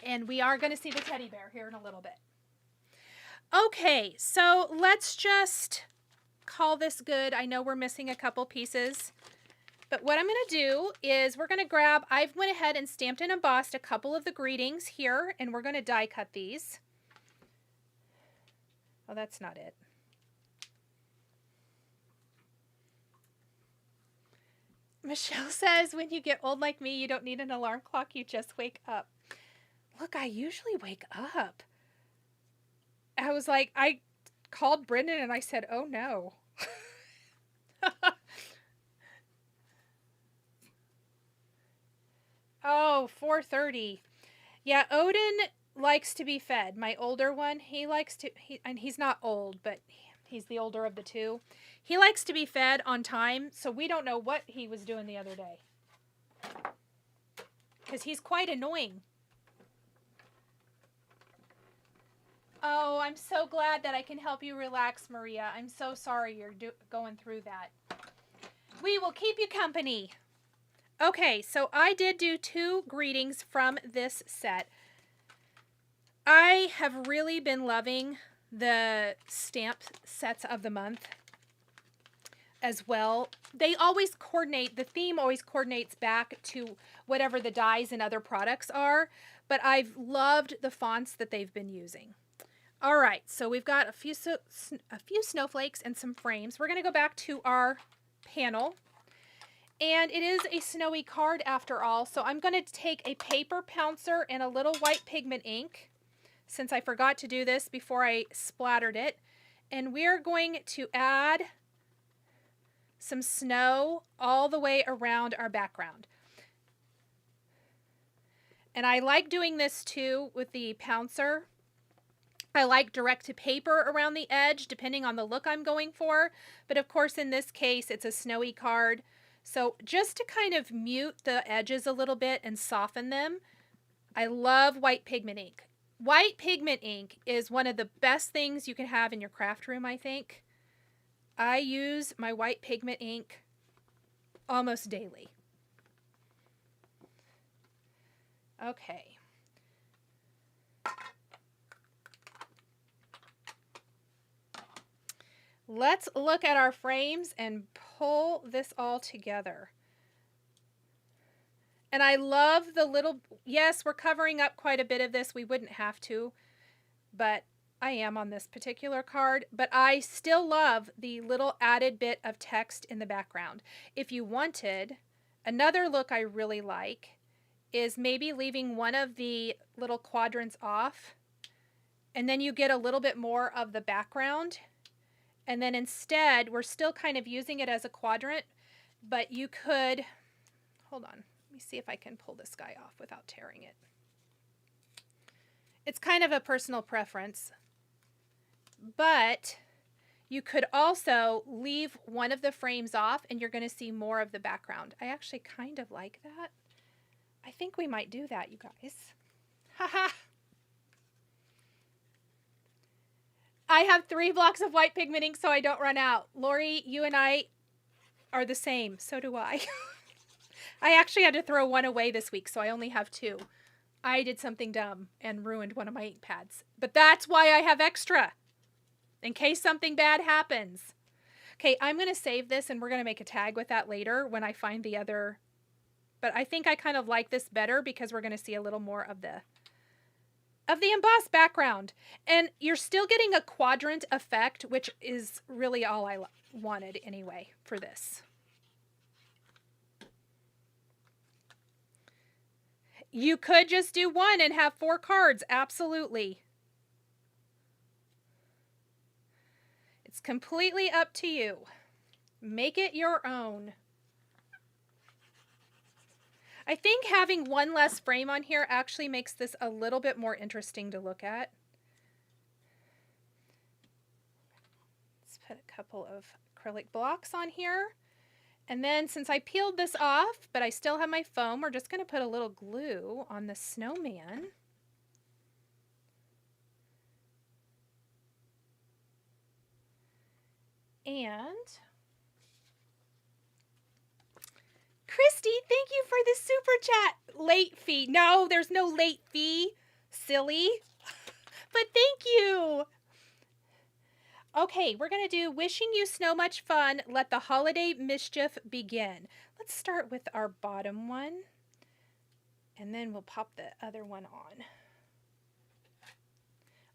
And we are going to see the teddy bear here in a little bit. Okay, so let's just call this good. I know we're missing a couple pieces. But what I'm going to do is we're going to grab, I've went ahead and stamped and embossed a couple of the greetings here, and we're going to die cut these. Oh, that's not it. Michelle says, when you get old like me, you don't need an alarm clock, you just wake up. Look, I usually wake up. I was like, I called Brendan and I said, oh no. Oh, 4:30. Yeah, Odin likes to be fed. My older one, and he's not old, but he's the older of the two. He likes to be fed on time, so we don't know what he was doing the other day. Because he's quite annoying. Oh, I'm so glad that I can help you relax, Maria. I'm so sorry you're going through that. We will keep you company. Okay, so I did do 2 greetings from this set. I have really been loving the stamp sets of the month as well. They always coordinate, the theme always coordinates back to whatever the dies and other products are, but I've loved the fonts that they've been using. All right, so we've got a few snowflakes and some frames. We're going to go back to our panel. And it is a snowy card after all, so I'm going to take a paper pouncer and a little white pigment ink, since I forgot to do this before I splattered it. And we're going to add some snow all the way around our background. And I like doing this too with the pouncer. I like direct to paper around the edge, depending on the look I'm going for. But of course, in this case, it's a snowy card. So just to kind of mute the edges a little bit and soften them, I love white pigment ink. White pigment ink is one of the best things you can have in your craft room, I think. I use my white pigment ink almost daily. Okay. Let's look at our frames and pull this all together. And I love the little, yes, we're covering up quite a bit of this. We wouldn't have to, but I am on this particular card. But I still love the little added bit of text in the background. If you wanted, another look I really like is maybe leaving one of the little quadrants off, and then you get a little bit more of the background. And then instead, we're still kind of using it as a quadrant, but you could, hold on, let me see if I can pull this guy off without tearing it. It's kind of a personal preference, but you could also leave one of the frames off and you're going to see more of the background. I actually kind of like that. I think we might do that, you guys. Haha. I have 3 blocks of white pigment ink so I don't run out. Lori, you and I are the same. So do I. I actually had to throw one away this week, so I only have 2. I did something dumb and ruined one of my ink pads. But that's why I have extra, in case something bad happens. Okay, I'm going to save this and we're going to make a tag with that later when I find the other. But I think I kind of like this better because we're going to see a little more of the embossed background. And you're still getting a quadrant effect, which is really all I wanted anyway for this. You could just do 1 and have 4 cards, absolutely. It's completely up to you. Make it your own. I think having 1 less frame on here actually makes this a little bit more interesting to look at. Let's put a couple of acrylic blocks on here. And then since I peeled this off, but I still have my foam, we're just going to put a little glue on the snowman. And Christy, thank you for the super chat. Late fee. No, there's no late fee. Silly. But thank you. Okay, we're going to do wishing you snow much fun. Let the holiday mischief begin. Let's start with our bottom one. And then we'll pop the other one on.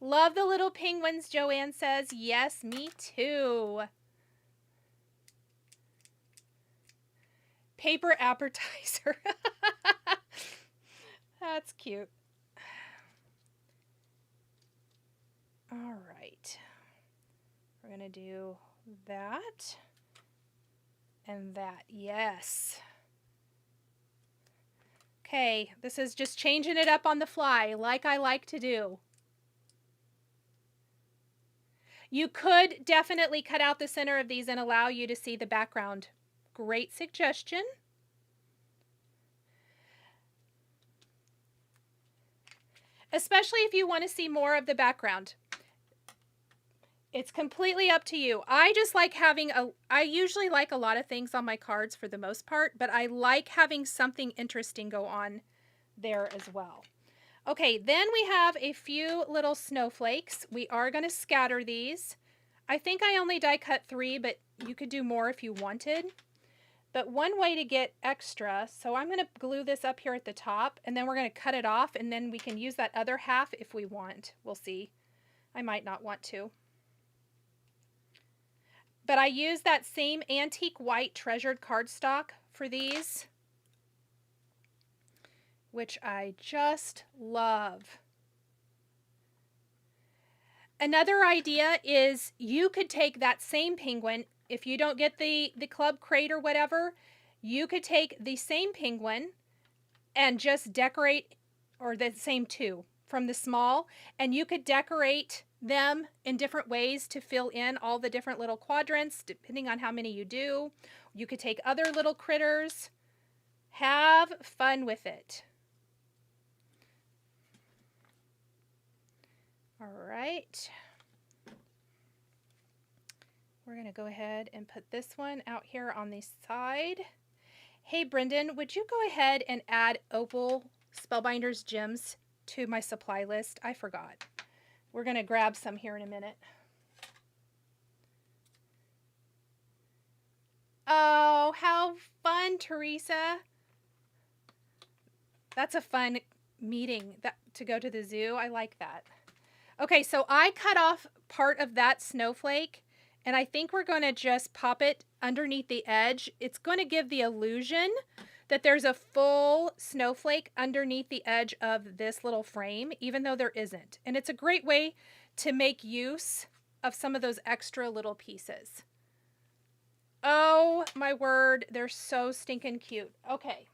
Love the little penguins, Joanne says. Yes, me too. Paper appetizer. That's cute. All right. We're going to do that and that. Yes. Okay, this is just changing it up on the fly, like I like to do. You could definitely cut out the center of these and allow you to see the background. Great suggestion. Especially if you want to see more of the background. It's completely up to you. I just like having I usually like a lot of things on my cards for the most part, but I like having something interesting go on there as well. Okay, then we have a few little snowflakes. We are going to scatter these. I think I only die cut 3, but you could do more if you wanted. But one way to get extra, so I'm going to glue this up here at the top, and then we're going to cut it off, and then we can use that other half if we want. We'll see. I might not want to. But I use that same antique white treasured cardstock for these, which I just love. Another idea is you could take that same penguin, if you don't get the club crate or whatever, you could take the same penguin and just decorate, or the same 2 from the small, and you could decorate them in different ways to fill in all the different little quadrants, depending on how many you do. You could take other little critters. Have fun with it. All right. We're going to go ahead and put this one out here on the side. Hey, Brendan, would you go ahead and add Opal Spellbinders gems to my supply list? I forgot. We're going to grab some here in a minute. Oh, how fun, Teresa. That's a fun meeting to go to the zoo. I like that. Okay, so I cut off part of that snowflake, and I think we're going to just pop it underneath the edge. It's going to give the illusion that there's a full snowflake underneath the edge of this little frame, even though there isn't. And it's a great way to make use of some of those extra little pieces. Oh my word, they're so stinking cute. Okay.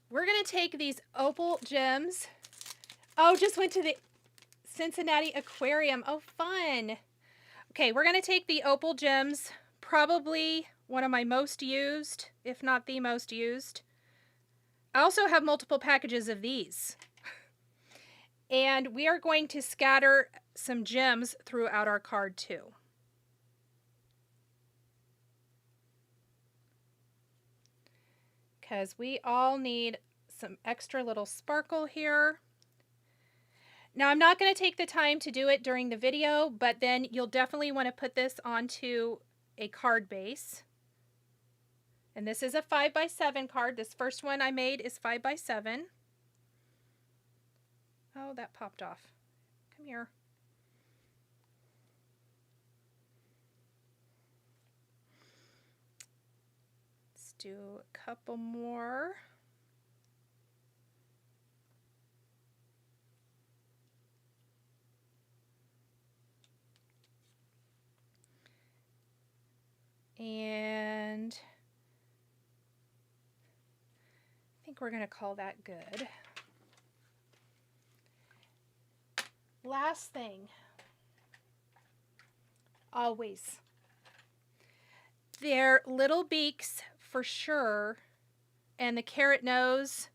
We're going to take these opal gems. Oh, just went to the Cincinnati Aquarium. Oh, fun. Okay, we're going to take the opal gems, probably one of my most used, if not the most used. I also have multiple packages of these. And we are going to scatter some gems throughout our card too. Because we all need some extra little sparkle here. Now, I'm not going to take the time to do it during the video, but then you'll definitely want to put this onto a card base. And this is a 5x7 card. This first one I made is 5x7. Oh, that popped off. Come here. Let's do a couple more. And I think we're going to call that good. Last thing, always, they're little beaks for sure, and the carrot nose,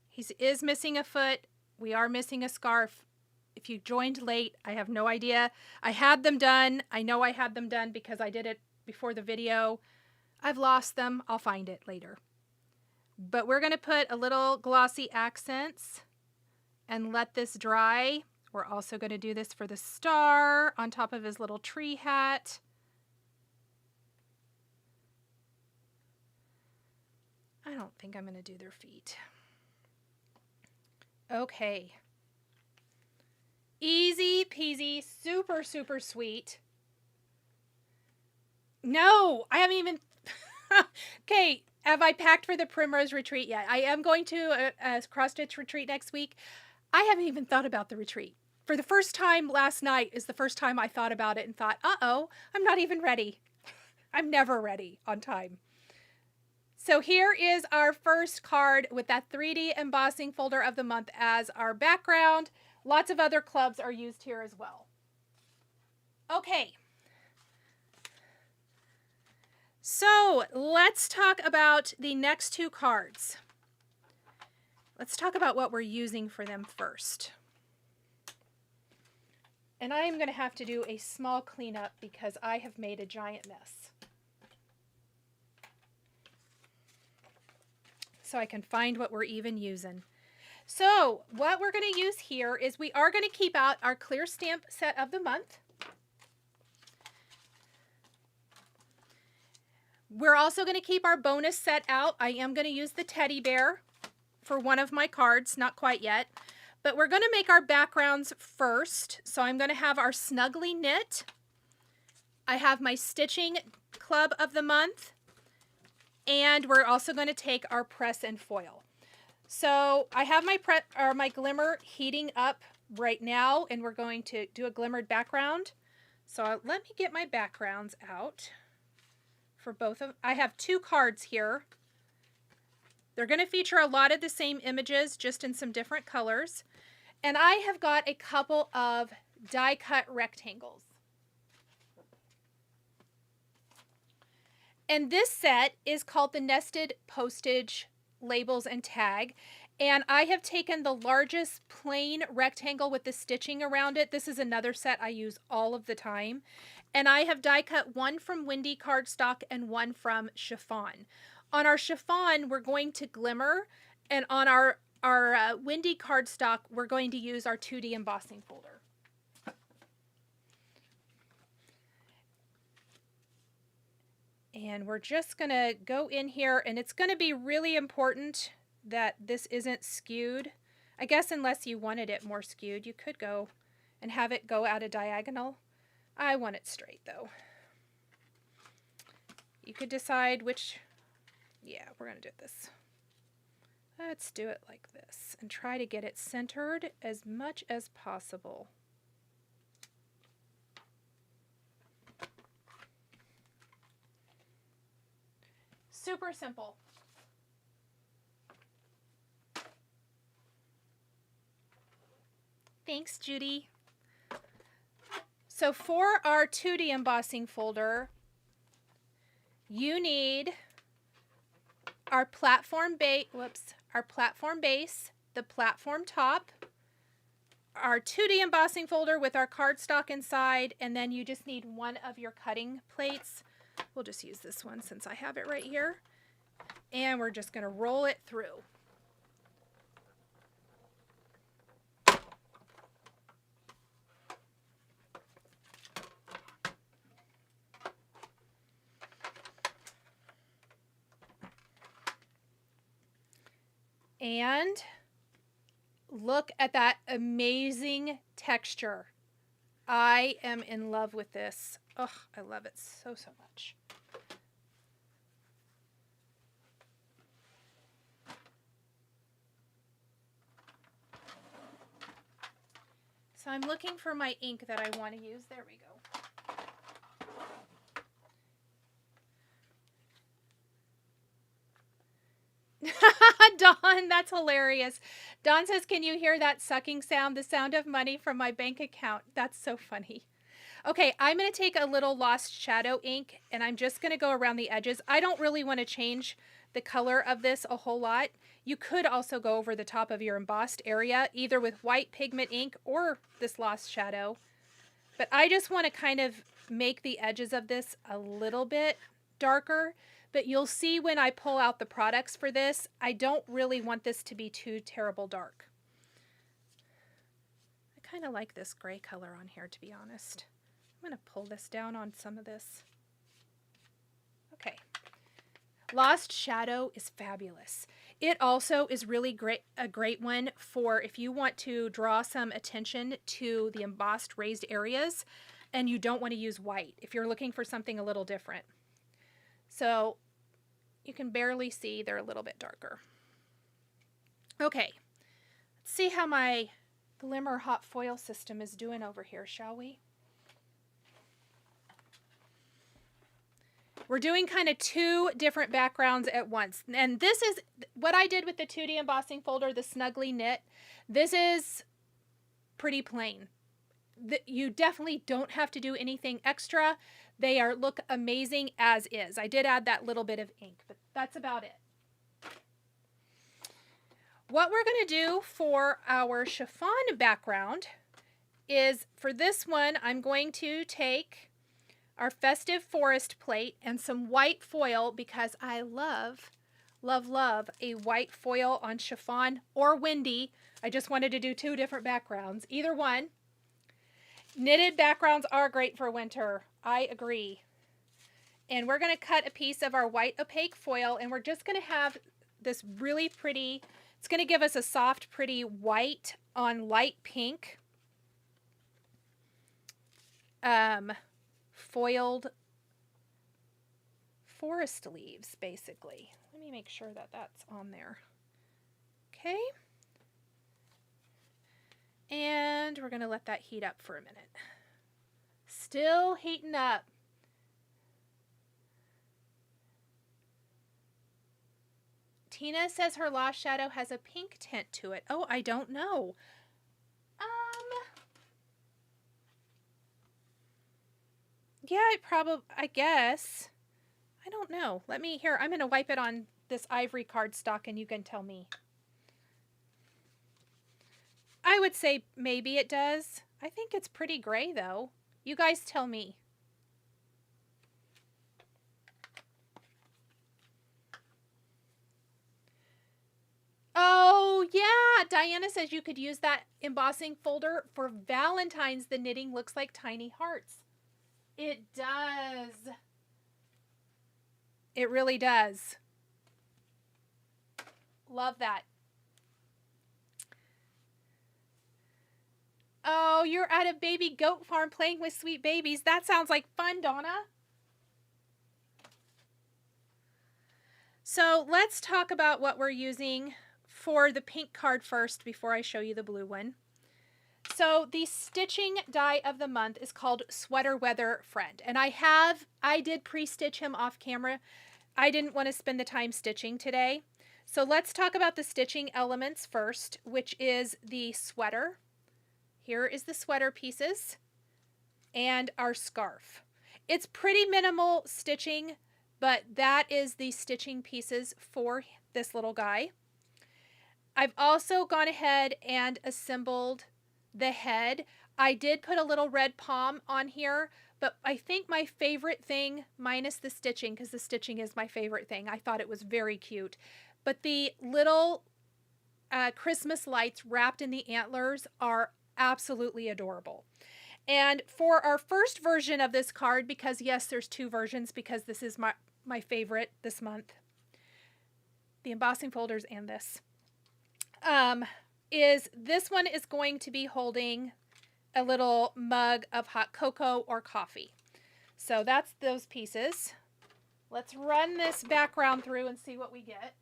he is missing a foot. We are missing a scarf. If you joined late, I have no idea. I had them done. I know I had them done because I did it before the video. I've lost them. I'll find it later. But we're going to put a little glossy accents and let this dry. We're also going to do this for the star on top of his little tree hat. I don't think I'm going to do their feet. Okay. Easy peasy, super, super sweet. No, I haven't even... Okay, have I packed for the Primrose Retreat yet? I am going to a cross-stitch retreat next week. I haven't even thought about the retreat. for the first time last night is the first time I thought about it and thought, uh-oh, I'm not even ready. I'm never ready on time. So here is our first card with that 3D embossing folder of the month as our background. Lots of other clubs are used here as well. Okay. So let's talk about the next two cards. Let's talk about what we're using for them first. And I am going to have to do a small cleanup because I have made a giant mess. So I can find what we're even using. So what we're going to use here is we are going to keep out our clear stamp set of the month. We're also going to keep our bonus set out. I am going to use the teddy bear for one of my cards, not quite yet. But we're going to make our backgrounds first. So I'm going to have our Snuggly Knit. I have my Stitching Club of the month. And we're also going to take our press and foil. So I have my glimmer heating up right now, and we're going to do a glimmered background. So let me get my backgrounds out for both of. I have two cards here. They're going to feature a lot of the same images, just in some different colors. And I have got a couple of die cut rectangles. And this set is called the Nested Postage Labels and Tag. And I have taken the largest plain rectangle with the stitching around it. This is another set I use all of the time. And I have die cut one from Windy Cardstock and one from Chiffon. On our Chiffon, we're going to glimmer. And on our Windy Cardstock, we're going to use our 2D embossing folder. And we're just going to go in here, and it's going to be really important that this isn't skewed. I guess unless you wanted it more skewed, you could go and have it go at a diagonal. I want it straight, though. You could decide which... Yeah, we're going to do this. Let's do it like this and try to get it centered as much as possible. Super simple. Thanks, Judy. So for our 2D embossing folder, you need our platform base, the platform top, our 2D embossing folder with our cardstock inside, and then you just need one of your cutting plates. We'll just use this one since I have it right here. And we're just going to roll it through. And look at that amazing texture. I am in love with this. Oh, I love it so, so much. So I'm looking for my ink that I want to use. There we go. Dawn, that's hilarious. Dawn says, can you hear that sucking sound? The sound of money from my bank account. That's so funny. Okay, I'm going to take a little Lost Shadow ink, and I'm just going to go around the edges. I don't really want to change the color of this a whole lot. You could also go over the top of your embossed area, either with white pigment ink or this Lost Shadow. But I just want to kind of make the edges of this a little bit darker. But you'll see when I pull out the products for this, I don't really want this to be too terrible dark. I kind of like this gray color on here, to be honest. I'm going to pull this down on some of this. Okay. Lost Shadow is fabulous. It also is really a great one for if you want to draw some attention to the embossed raised areas and you don't want to use white, if you're looking for something a little different. So you can barely see, they're a little bit darker. Okay, let's see how my Glimmer hot foil system is doing over here, shall we? We're doing kind of two different backgrounds at once. And this is what I did with the 2D embossing folder, the Snuggly Knit. This is pretty plain. You definitely don't have to do anything extra. They look amazing as is. I did add that little bit of ink, but that's about it. What we're going to do for our chiffon background is, for this one, I'm going to take our festive forest plate and some white foil, because I love, love, love a white foil on chiffon or windy. I just wanted to do two different backgrounds, either one. Knitted backgrounds are great for winter. I agree. And we're going to cut a piece of our white opaque foil, and we're just going to have this really pretty, it's going to give us a soft, pretty white on light pink foiled forest leaves, basically. Let me make sure that that's on there. Okay. And we're going to let that heat up for a minute. Still heating up. Tina says her lost shadow has a pink tint to it. Oh, I don't know. Yeah, I guess. I don't know. I'm going to wipe it on this ivory cardstock and you can tell me. I would say maybe it does. I think it's pretty gray though. You guys tell me. Oh yeah, Diana says you could use that embossing folder for Valentine's. The knitting looks like tiny hearts. It does. It really does. Love that. Oh, you're at a baby goat farm playing with sweet babies. That sounds like fun, Donna. So let's talk about what we're using for the pink card first before I show you the blue one. So the stitching die of the month is called Sweater Weather Friend. And I did pre-stitch him off camera. I didn't want to spend the time stitching today. So let's talk about the stitching elements first, which is the sweater. Here is the sweater pieces and our scarf. It's pretty minimal stitching, but that is the stitching pieces for this little guy. I've also gone ahead and assembled the head. I did put a little red pom on here, but I think my favorite thing, minus the stitching, because the stitching is my favorite thing, I thought it was very cute, but the little Christmas lights wrapped in the antlers are absolutely adorable. And for our first version of this card, because yes, there's two versions, because this is my favorite this month, the embossing folders and this, this one is going to be holding a little mug of hot cocoa or coffee. So that's those pieces. Let's run this background through and see what we get.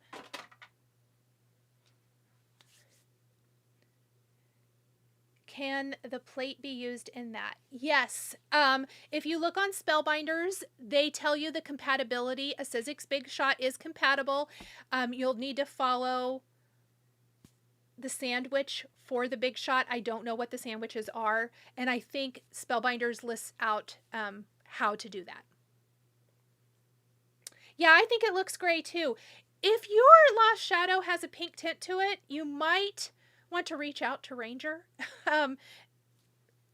Can the plate be used in that? Yes. If you look on Spellbinders, they tell you the compatibility. A Sizzix Big Shot is compatible. You'll need to follow the sandwich for the Big Shot. I don't know what the sandwiches are, and I think Spellbinders lists out how to do that. Yeah, I think it looks great too. If your Lost Shadow has a pink tint to it, you might want to reach out to Ranger.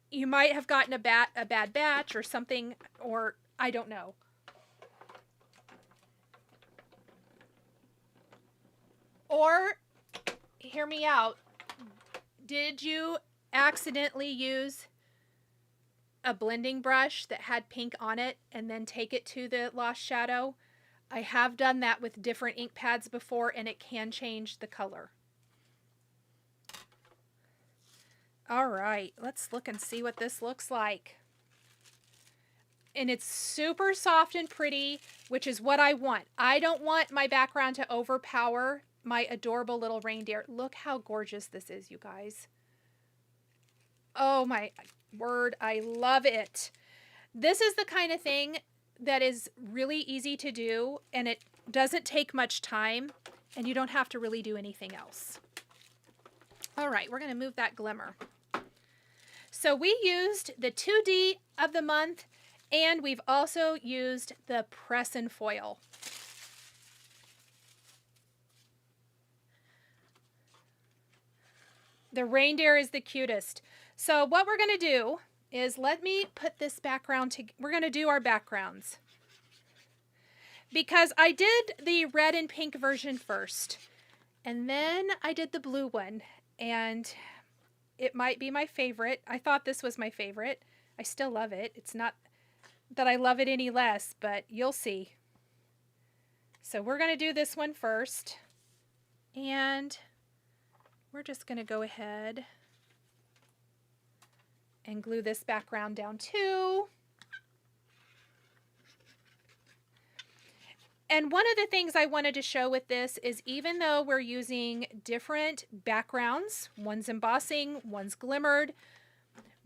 You might have gotten a bad batch or something, or I don't know. Or, hear me out, did you accidentally use a blending brush that had pink on it and then take it to the Lost Shadow? I have done that with different ink pads before, and it can change the color. All right, let's look and see what this looks like. And it's super soft and pretty, which is what I want. I don't want my background to overpower my adorable little reindeer. Look how gorgeous this is, you guys. Oh my word, I love it. This is the kind of thing that is really easy to do, and it doesn't take much time, and you don't have to really do anything else. All right, we're going to move that glimmer. So we used the 2D of the month, and we've also used the press and foil. The reindeer is the cutest. So what we're going to do is, let me put this background to, we're going to do our backgrounds. Because I did the red and pink version first, and then I did the blue one, and it might be my favorite. I thought this was my favorite. I still love it. It's not that I love it any less, but you'll see. So we're going to do this one first, and we're just going to go ahead and glue this background down too. And one of the things I wanted to show with this is, even though we're using different backgrounds, one's embossing, one's glimmered,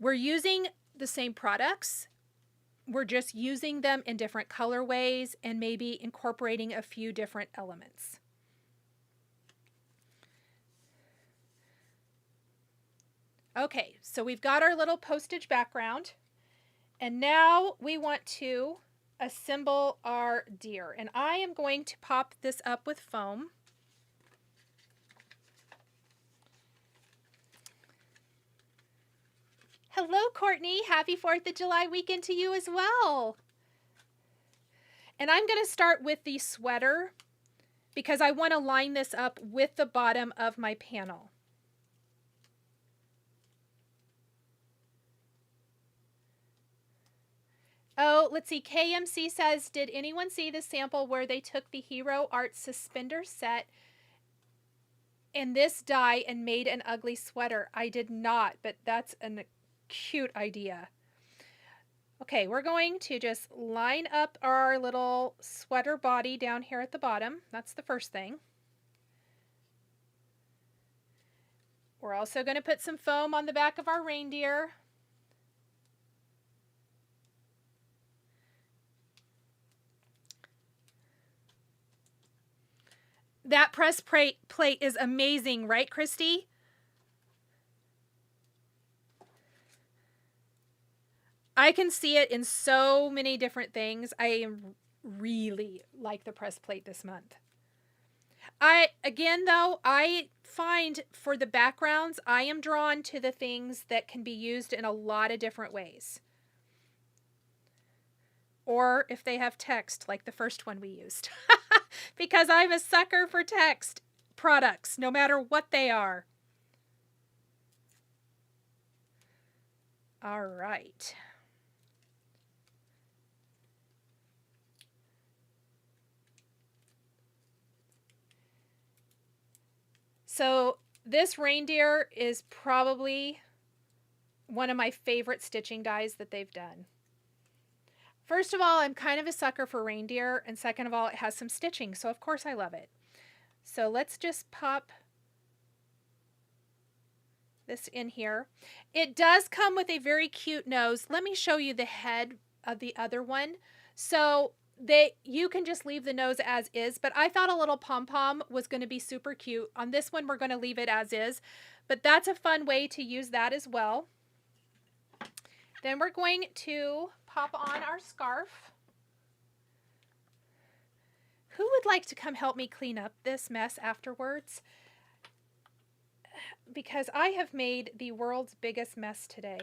we're using the same products. We're just using them in different colorways and maybe incorporating a few different elements. Okay, so we've got our little postage background, and now we want to assemble our deer, and I am going to pop this up with foam. Hello, Courtney. Happy 4th of July weekend to you as well. And I'm going to start with the sweater because I want to line this up with the bottom of my panel. Oh, let's see. KMC says, did anyone see the sample where they took the Hero Art suspender set and this dye and made an ugly sweater? I did not, but that's a cute idea. Okay, we're going to just line up our little sweater body down here at the bottom. That's the first thing. We're also going to put some foam on the back of our reindeer. That press plate is amazing, right, Christy? I can see it in so many different things. I really like the press plate this month. Again, though, I find for the backgrounds, I am drawn to the things that can be used in a lot of different ways. Or if they have text, like the first one we used. Because I'm a sucker for text products, no matter what they are. All right. So this reindeer is probably one of my favorite stitching dies that they've done. First of all, I'm kind of a sucker for reindeer, and second of all, it has some stitching, so of course I love it. So let's just pop this in here. It does come with a very cute nose. Let me show you the head of the other one. So you can just leave the nose as is, but I thought a little pom-pom was going to be super cute. On this one, we're going to leave it as is, but that's a fun way to use that as well. Then we're going to pop on our scarf. Who would like to come help me clean up this mess afterwards? Because I have made the world's biggest mess today.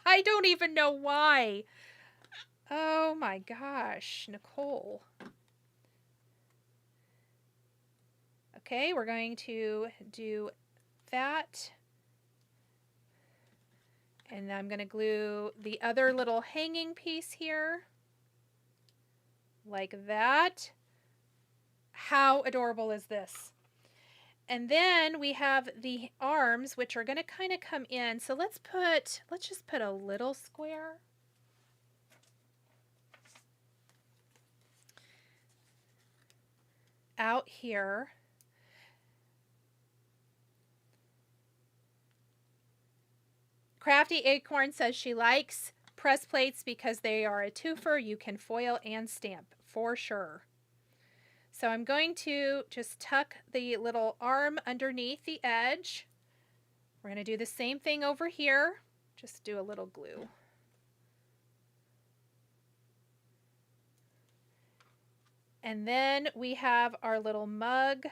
I don't even know why. Oh my gosh, Nicole. Okay, we're going to do that. And I'm going to glue the other little hanging piece here. Like that. How adorable is this? And then we have the arms, which are going to kind of come in. So let's just put a little square. Out here. Crafty Acorn says she likes press plates because they are a twofer. You can foil and stamp for sure. So I'm going to just tuck the little arm underneath the edge. We're going to do the same thing over here. Just do a little glue. And then we have our little mug,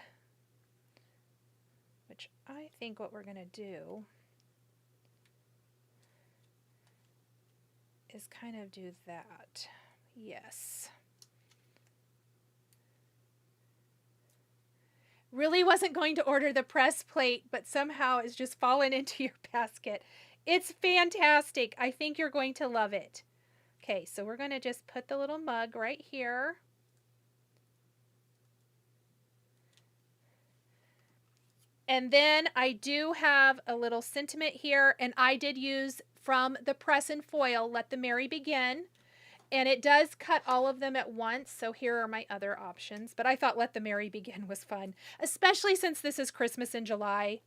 which I think what we're going to do is kind of do that. Yes. Really wasn't going to order the press plate, but somehow it's just fallen into your basket. It's fantastic. I think you're going to love it. Okay, so we're going to just put the little mug right here. And then I do have a little sentiment here, and I did use from the press and foil, Let the Merry Begin. And it does cut all of them at once, so here are my other options. But I thought Let the Merry Begin was fun, especially since this is Christmas in July.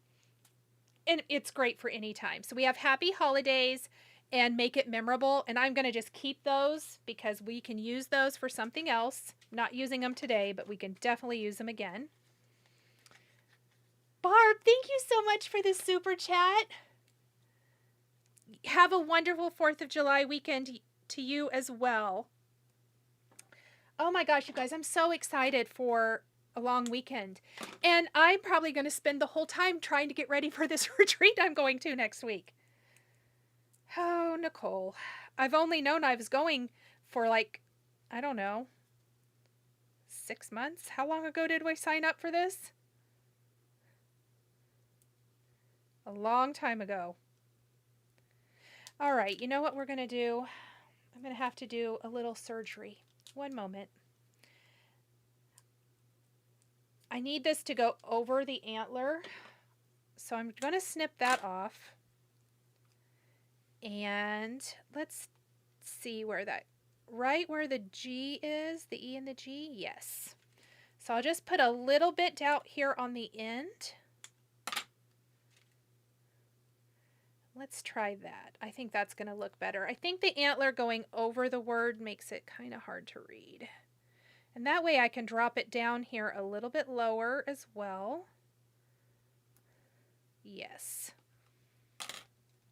And it's great for any time. So we have Happy Holidays and Make It Memorable. And I'm going to just keep those because we can use those for something else. I'm not using them today, but we can definitely use them again. Barb, thank you so much for this super chat. Have a wonderful 4th of July weekend to you as well. Oh my gosh, you guys, I'm so excited for a long weekend. And I'm probably going to spend the whole time trying to get ready for this retreat I'm going to next week. Oh, Nicole. I've only known I was going for like, I don't know, 6 months. How long ago did we sign up for this? A long time ago. All right, you know what we're going to do? I'm going to have to do a little surgery. One moment. I need this to go over the antler, so I'm going to snip that off. And let's see where that, right where the G is, the E and the G, yes. So I'll just put a little bit out here on the end. Let's try that. I think that's going to look better. I think the antler going over the word makes it kind of hard to read. And that way I can drop it down here a little bit lower as well. Yes.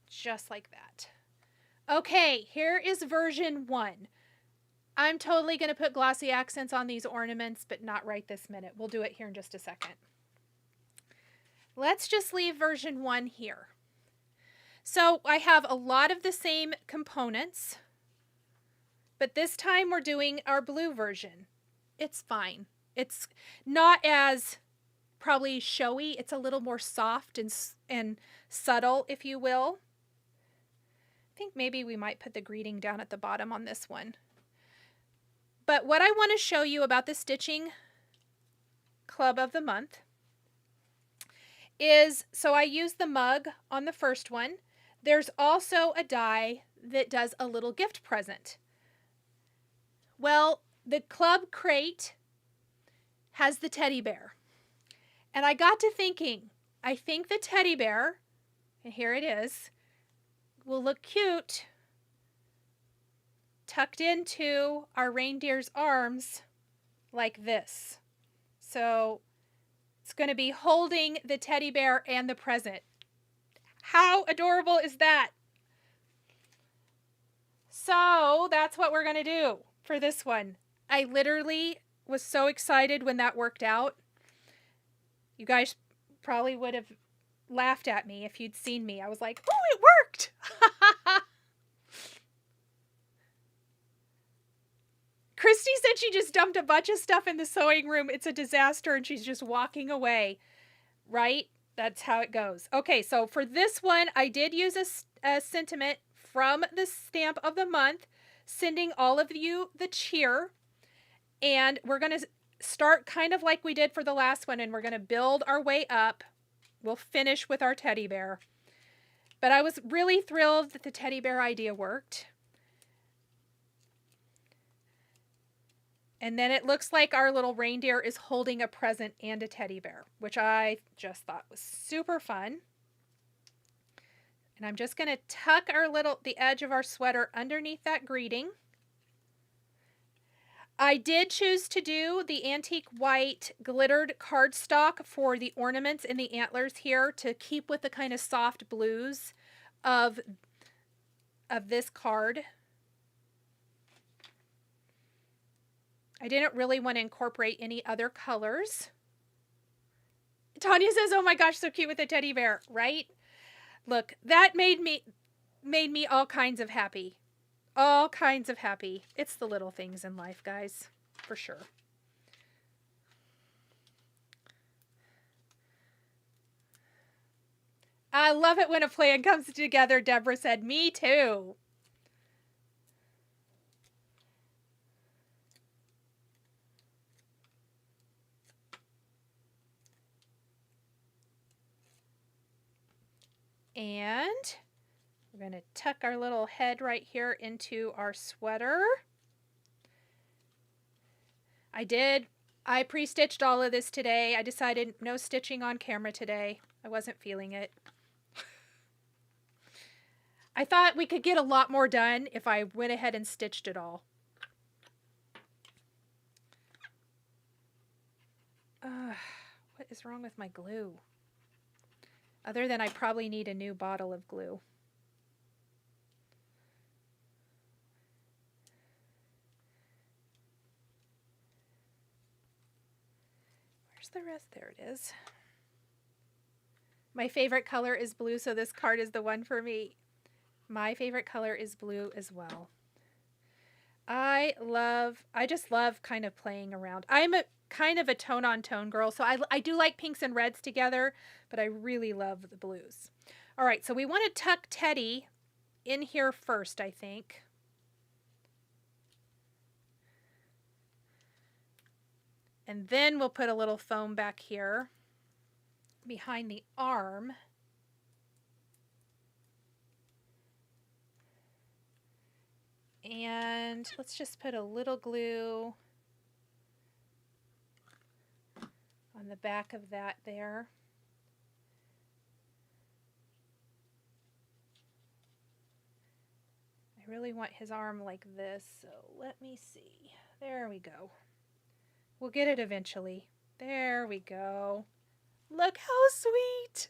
Just like that. Okay, here is version 1. I'm totally going to put glossy accents on these ornaments, but not right this minute. We'll do it here in just a second. Let's just leave version 1 here. So I have a lot of the same components, but this time we're doing our blue version. It's fine. It's not as probably showy. It's a little more soft and subtle, if you will. I think maybe we might put the greeting down at the bottom on this one. But what I want to show you about the Stitching Club of the month is, so I used the mug on the first one. There's also a die that does a little gift present. Well, the club crate has the teddy bear. And I got to thinking, I think the teddy bear, and here it is, will look cute tucked into our reindeer's arms like this. So it's going to be holding the teddy bear and the present. How adorable is that? So that's what we're going to do for this one. I literally was so excited when that worked out. You guys probably would have laughed at me if you'd seen me. I was like, oh, it worked. Christy said she just dumped a bunch of stuff in the sewing room. It's a disaster and she's just walking away, right? That's how it goes. Okay, so for this one, I did use a sentiment from the stamp of the month, sending all of you the cheer. And we're going to start kind of like we did for the last one, and we're going to build our way up. We'll finish with our teddy bear. But I was really thrilled that the teddy bear idea worked. And then it looks like our little reindeer is holding a present and a teddy bear, which I just thought was super fun. And I'm just going to tuck the edge of our sweater underneath that greeting. I did choose to do the antique white glittered cardstock for the ornaments and the antlers here to keep with the kind of soft blues of this card. I didn't really want to incorporate any other colors. Tanya says, oh my gosh, so cute with a teddy bear, right? Look, that made me all kinds of happy. All kinds of happy. It's the little things in life, guys, for sure. I love it when a plan comes together, Deborah said. Me too. And we're going to tuck our little head right here into our sweater. I pre-stitched all of this today. I decided no stitching on camera today. I wasn't feeling it. I thought we could get a lot more done if I went ahead and stitched it all. What is wrong with my glue? Other than I probably need a new bottle of glue. Where's the rest? There it is. My favorite color is blue, so this card is the one for me. My favorite color is blue as well. I just love kind of playing around. I'm a kind of a tone-on-tone girl, so I do like pinks and reds together, but I really love the blues. All right, so we want to tuck Teddy in here first, I think. And then we'll put a little foam back here behind the arm. And let's just put a little glue on the back of that there. I really want his arm like this, so let me see. There we go. We'll get it eventually. There we go. Look how sweet.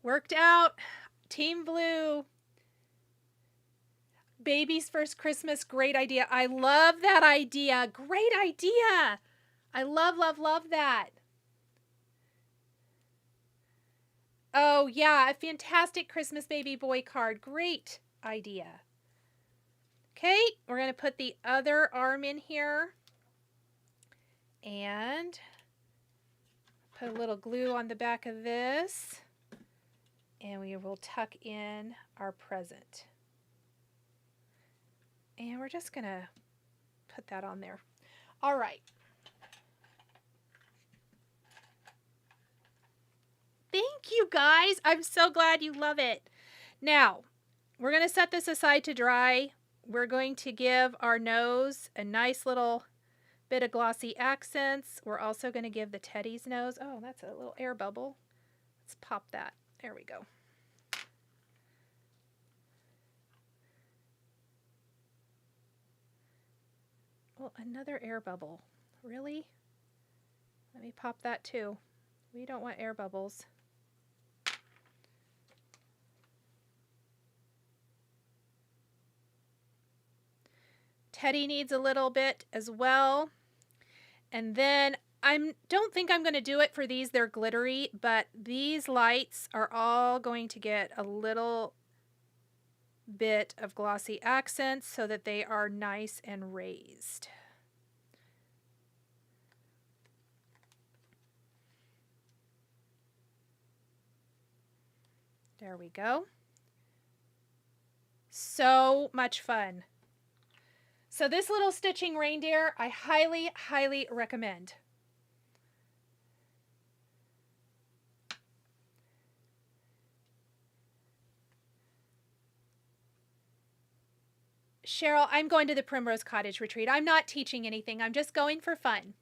Worked out. Team Blue. Baby's first Christmas, great idea. I love that idea. Great idea. I love, love, love that. Oh, yeah, a fantastic Christmas baby boy card. Great idea. Okay, we're going to put the other arm in here and put a little glue on the back of this, and we will tuck in our present. And we're just going to put that on there. All right. Thank you, guys. I'm so glad you love it. Now, we're going to set this aside to dry. We're going to give our nose a nice little bit of glossy accents. We're also going to give the Teddy's nose. Oh, that's a little air bubble. Let's pop that. There we go. Oh, another air bubble. Really? Let me pop that too. We don't want air bubbles. Teddy needs a little bit as well. And then don't think I'm going to do it for these. They're glittery, but these lights are all going to get a little bit of glossy accents so that they are nice and raised. There we go. So much fun. So this little stitching reindeer, I highly, highly recommend. Cheryl, I'm going to the Primrose Cottage retreat. I'm not teaching anything. I'm just going for fun.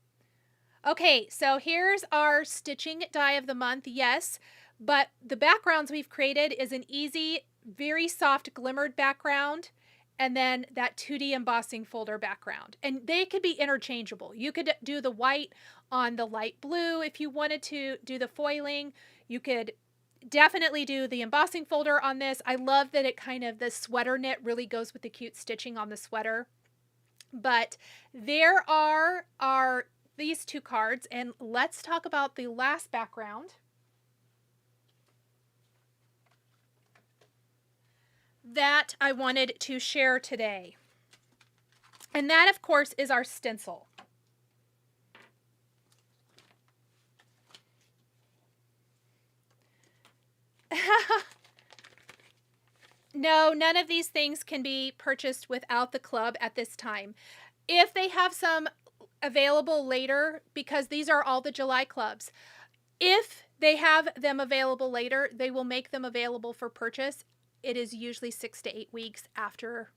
Okay, so here's our stitching die of the month. Yes, But the backgrounds we've created is an easy, very soft glimmered background, and then that 2D embossing folder background. And they could be interchangeable. You could do the white on the light blue if you wanted to do the foiling. You could definitely do the embossing folder on this. I love that it kind of, the sweater knit really goes with the cute stitching on the sweater. But there are these two cards, and let's talk about the last background that I wanted to share today. And that, of course, is our stencil. No, none of these things can be purchased without the club at this time. If they have some available later, because these are all the July clubs, if they have them available later, they will make them available for purchase. It is usually 6 to 8 weeks after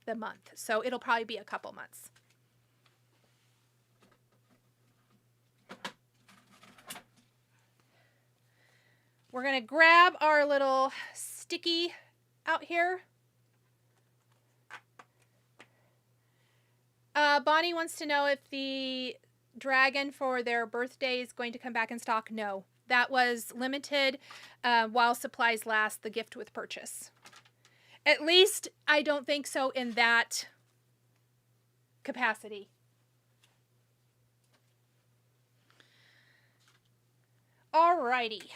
the month. So it'll probably be a couple months. We're going to grab our little sticky out here. Bonnie wants to know if the dragon for their birthday is going to come back in stock. No, that was limited while supplies last, the gift with purchase. At least I don't think so in that capacity. Alrighty.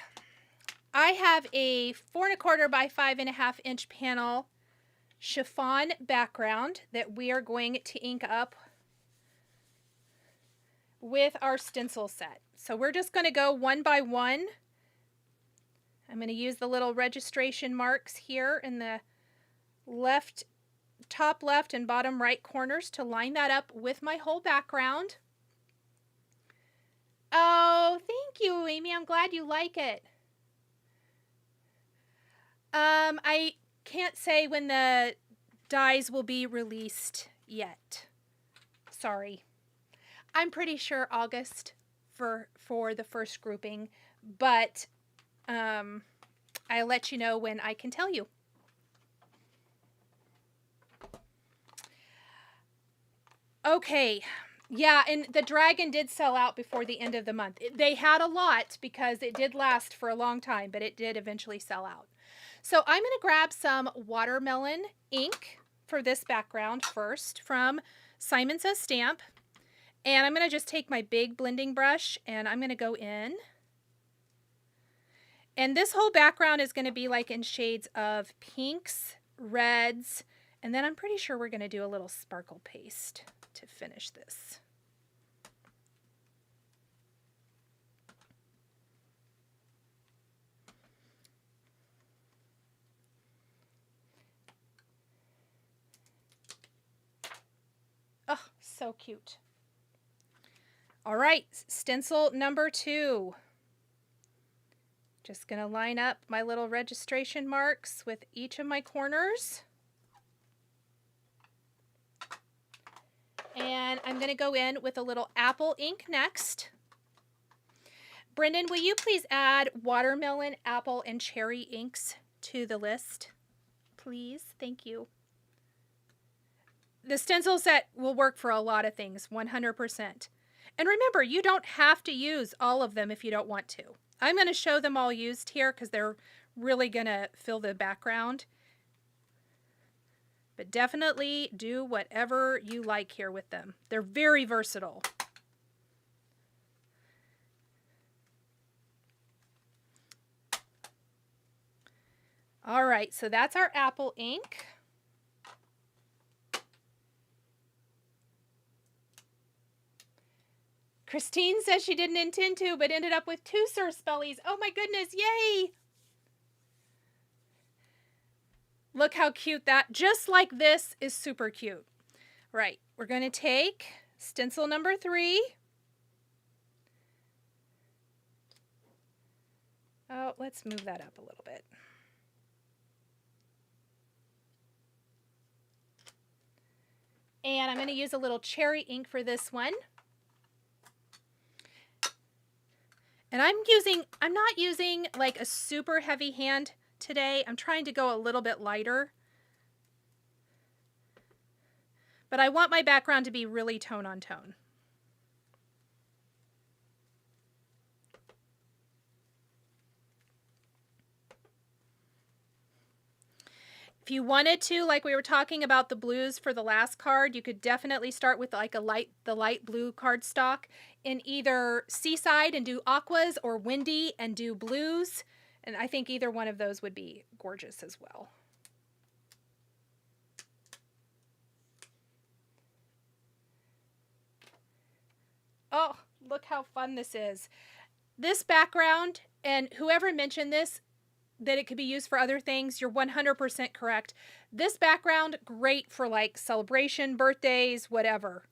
I have a 4 1/4 by 5 1/2 inch panel chiffon background that we are going to ink up with our stencil set. So we're just going to go one by one. I'm going to use the little registration marks here in the top left and bottom right corners to line that up with my whole background. Oh, thank you, Amy. I'm glad you like it. I can't say when the dies will be released yet. Sorry. I'm pretty sure August for the first grouping, but I'll let you know when I can tell you. Okay. Yeah, and the dragon did sell out before the end of the month. They had a lot because it did last for a long time, but it did eventually sell out. So I'm going to grab some watermelon ink for this background first from Simon Says Stamp. And I'm going to just take my big blending brush and I'm going to go in. And this whole background is going to be like in shades of pinks, reds, and then I'm pretty sure we're going to do a little sparkle paste to finish this. Oh, so cute. All right, stencil number 2. Just going to line up my little registration marks with each of my corners. And I'm going to go in with a little apple ink next. Brendan, will you please add watermelon, apple, and cherry inks to the list? Please, thank you. The stencil set will work for a lot of things, 100%. And remember, you don't have to use all of them if you don't want to. I'm going to show them all used here because they're really going to fill the background. But definitely do whatever you like here with them. They're very versatile. All right, so that's our apple ink. Christine says she didn't intend to, but ended up with 2 Sir Spellies. Oh my goodness, yay! Look how cute that, just like this, is super cute. Right, we're going to take stencil number 3. Oh, let's move that up a little bit. And I'm going to use a little cherry ink for this one. And I'm not using like a super heavy hand today. I'm trying to go a little bit lighter. But I want my background to be really tone on tone. If you wanted to, like we were talking about the blues for the last card, you could definitely start with like the light blue cardstock in either Seaside and do aquas, or Windy and do blues. And I think either one of those would be gorgeous as well. Oh, look how fun this is. This background, and whoever mentioned this, that it could be used for other things, you're 100% correct. This background, great for like celebration, birthdays, whatever.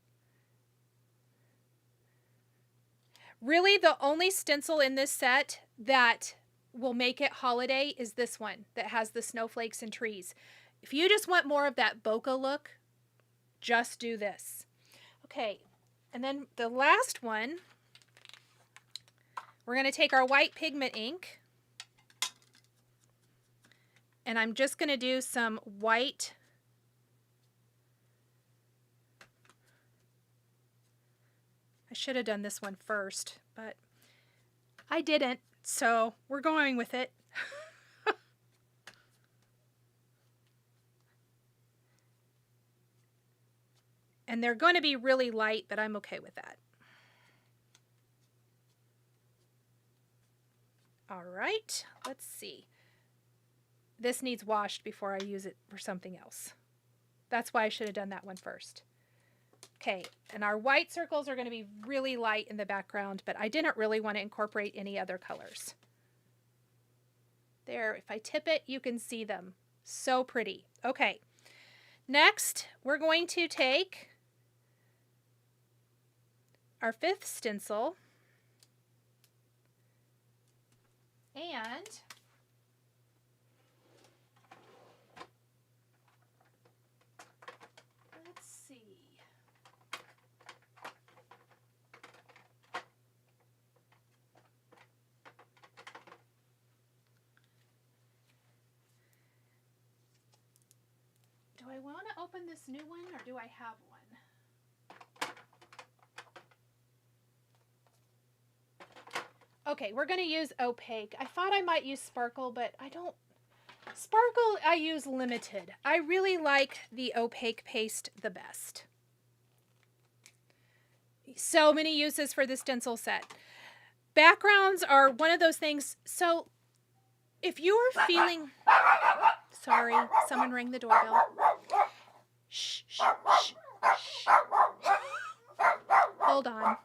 Really, the only stencil in this set that will make it holiday is this one that has the snowflakes and trees. If you just want more of that bokeh look, just do this. Okay, and then the last one, we're going to take our white pigment ink, and I'm just going to do some white I should have done this one first, but I didn't, so we're going with it. And they're going to be really light, but I'm okay with that. All right, let's see. This needs washed before I use it for something else. That's why I should have done that one first. Okay, and our white circles are going to be really light in the background, but I didn't really want to incorporate any other colors. There, if I tip it, you can see them. So pretty. Okay, next we're going to take our 5th stencil and let's see. Do I want to open this new one or do I have one? Okay, we're going to use opaque. I thought I might use sparkle, but I don't. Sparkle, I use limited. I really like the opaque paste the best. So many uses for the stencil set. Backgrounds are one of those things. So if you're feeling... Sorry, someone rang the doorbell. Shh, shh, shh, shh. Hold on.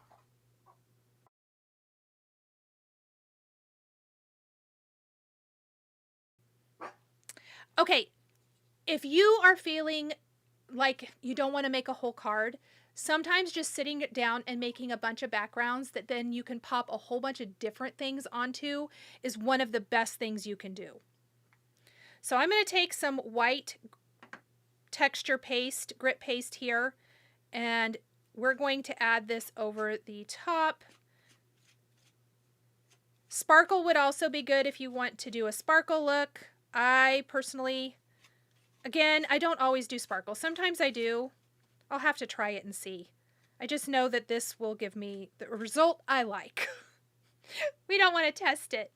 Okay, if you are feeling like you don't want to make a whole card, sometimes just sitting down and making a bunch of backgrounds that then you can pop a whole bunch of different things onto is one of the best things you can do. So I'm going to take some white texture paste, grit paste here, and we're going to add this over the top. Sparkle would also be good if you want to do a sparkle look. I personally, again, I don't always do sparkle. Sometimes I do. I'll have to try it and see. I just know that this will give me the result I like. We don't want to test it.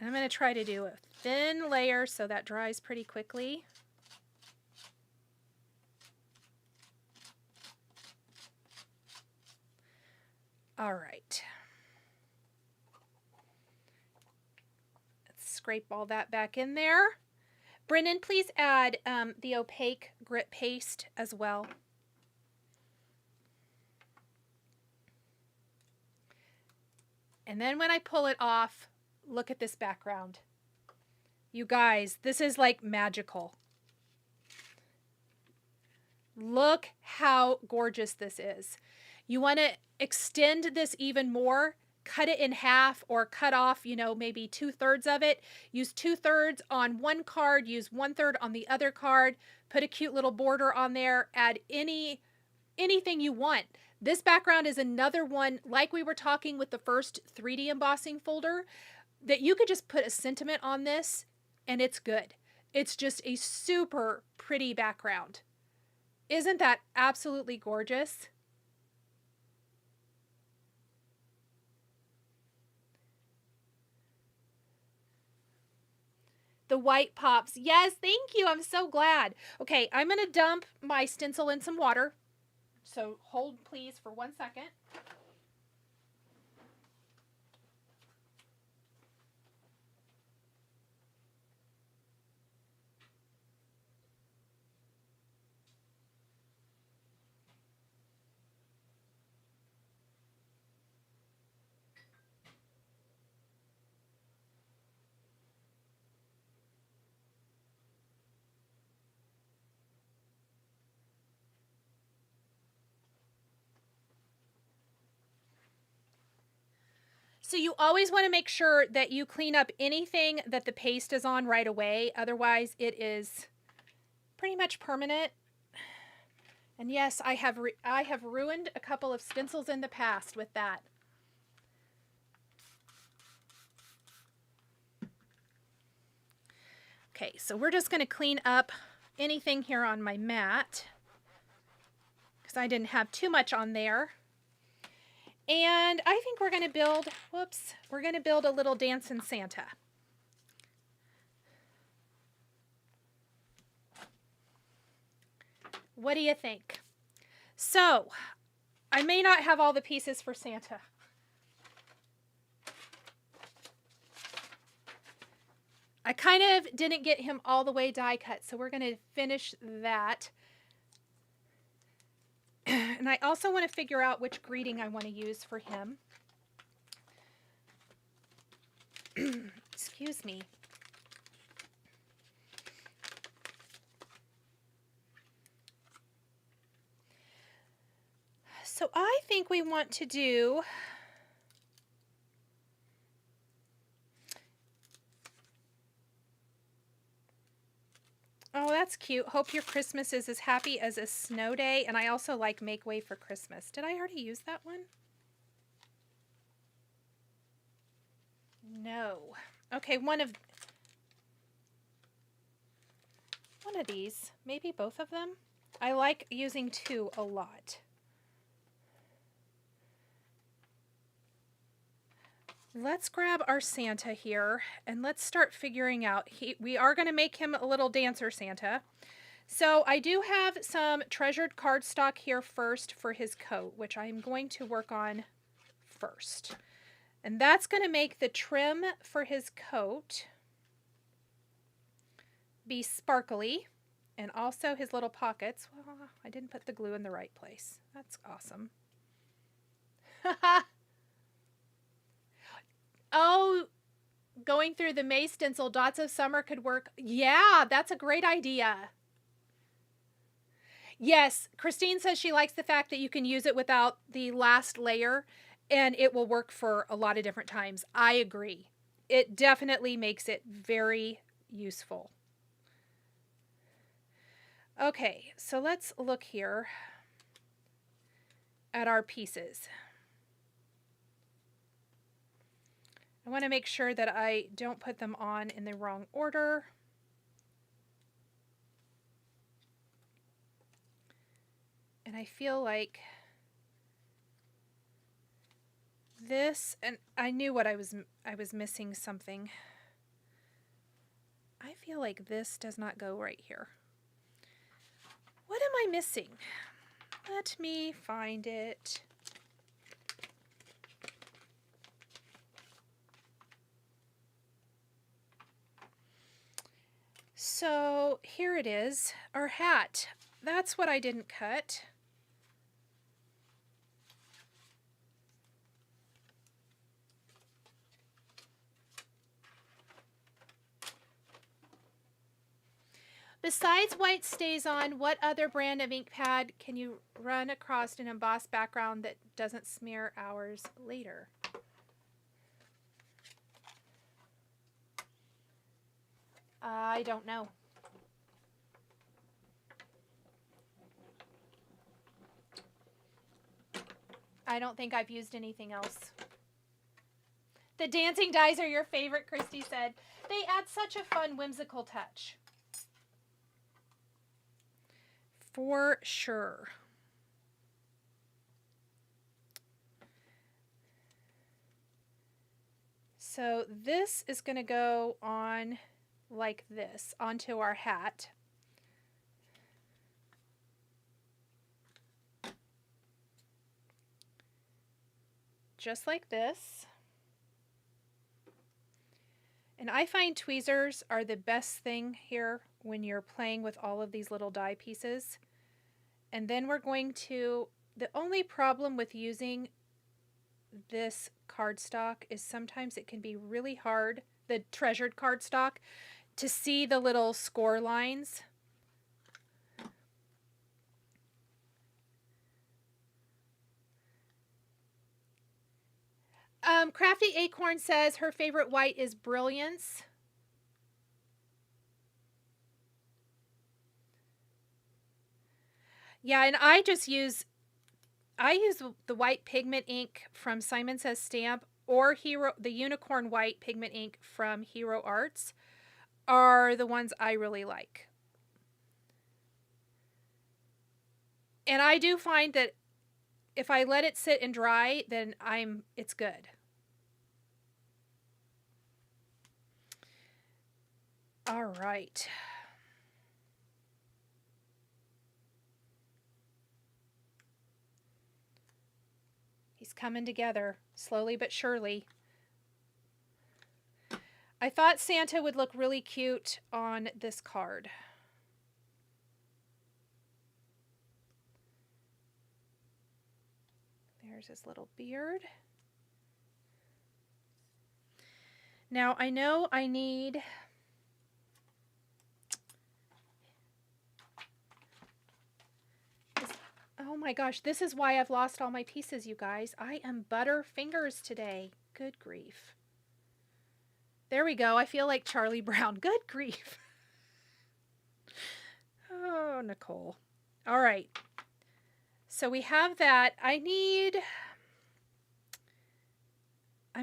I'm going to try to do a thin layer so that dries pretty quickly. All right. Let's scrape all that back in there. Brennan, please add the opaque grit paste as well. And then when I pull it off, look at this background. You guys, this is like magical. Look how gorgeous this is. You want to extend this even more, cut it in half or cut off, you know, maybe 2/3 of it. Use 2/3 on one card, use 1/3 on the other card, put a cute little border on there, add any anything you want. This background is another one, like we were talking with the first 3D embossing folder, that you could just put a sentiment on this and it's good. It's just a super pretty background. Isn't that absolutely gorgeous? The white pops. Yes, thank you. I'm so glad. Okay, I'm going to dump my stencil in some water. So hold please for 1 second. So you always want to make sure that you clean up anything that the paste is on right away. Otherwise, it is pretty much permanent. And yes, I have ruined a couple of stencils in the past with that. Okay, so we're just going to clean up anything here on my mat because I didn't have too much on there. And I think we're going to build, we're going to build a little dancing Santa. What do you think? So, I may not have all the pieces for Santa. I kind of didn't get him all the way die cut, so we're going to finish that. And I also want to figure out which greeting I want to use for him. Excuse me. So I think we want to do oh, that's cute. Hope your Christmas is as happy as a snow day. And I also like Make Way for Christmas. Did I already use that one? No. Okay, one of these. Maybe both of them. I like using two a lot. Let's grab our Santa here and let's start figuring out. We are going to make him a little dancer Santa. So I do have some treasured cardstock here first for his coat, which I'm going to work on first. And that's going to make the trim for his coat be sparkly, and also his little pockets. Well, I didn't put the glue in the right place. That's awesome. Oh, going through the May stencil, Dots of Summer could work. Yeah, that's a great idea. Yes, Christine says she likes the fact that you can use it without the last layer and it will work for a lot of different times. I agree. It definitely makes it very useful. Okay, so let's look here at our pieces. I want to make sure that I don't put them on in the wrong order. And I feel like this, and I knew what I was missing something. I feel like this does not go right here. What am I missing? Let me find it. So here it is, our hat. That's what I didn't cut. Besides White Stays On, what other brand of ink pad can you run across an embossed background that doesn't smear hours later? I don't know. I don't think I've used anything else. The dancing dies are your favorite, Christy said. They add such a fun, whimsical touch. For sure. So this is going to go on like this, onto our hat. Just like this. And I find tweezers are the best thing here when you're playing with all of these little die pieces. And then we're going to, the only problem with using this cardstock is sometimes it can be really hard, the treasured cardstock, to see the little score lines. Crafty Acorn says her favorite white is Brilliance. Yeah, and I use the white pigment ink from Simon Says Stamp, or the unicorn white pigment ink from Hero Arts are the ones I really like. And I do find that if I let it sit and dry, then it's good. All right. He's coming together slowly but surely. I thought Santa would look really cute on this card. There's his little beard. Now I know I need this. Oh my gosh, this is why I've lost all my pieces, you guys. I am butter fingers today. Good grief. There we go. I feel like Charlie Brown. Good grief. Oh, Nicole. All right. So we have that. I'm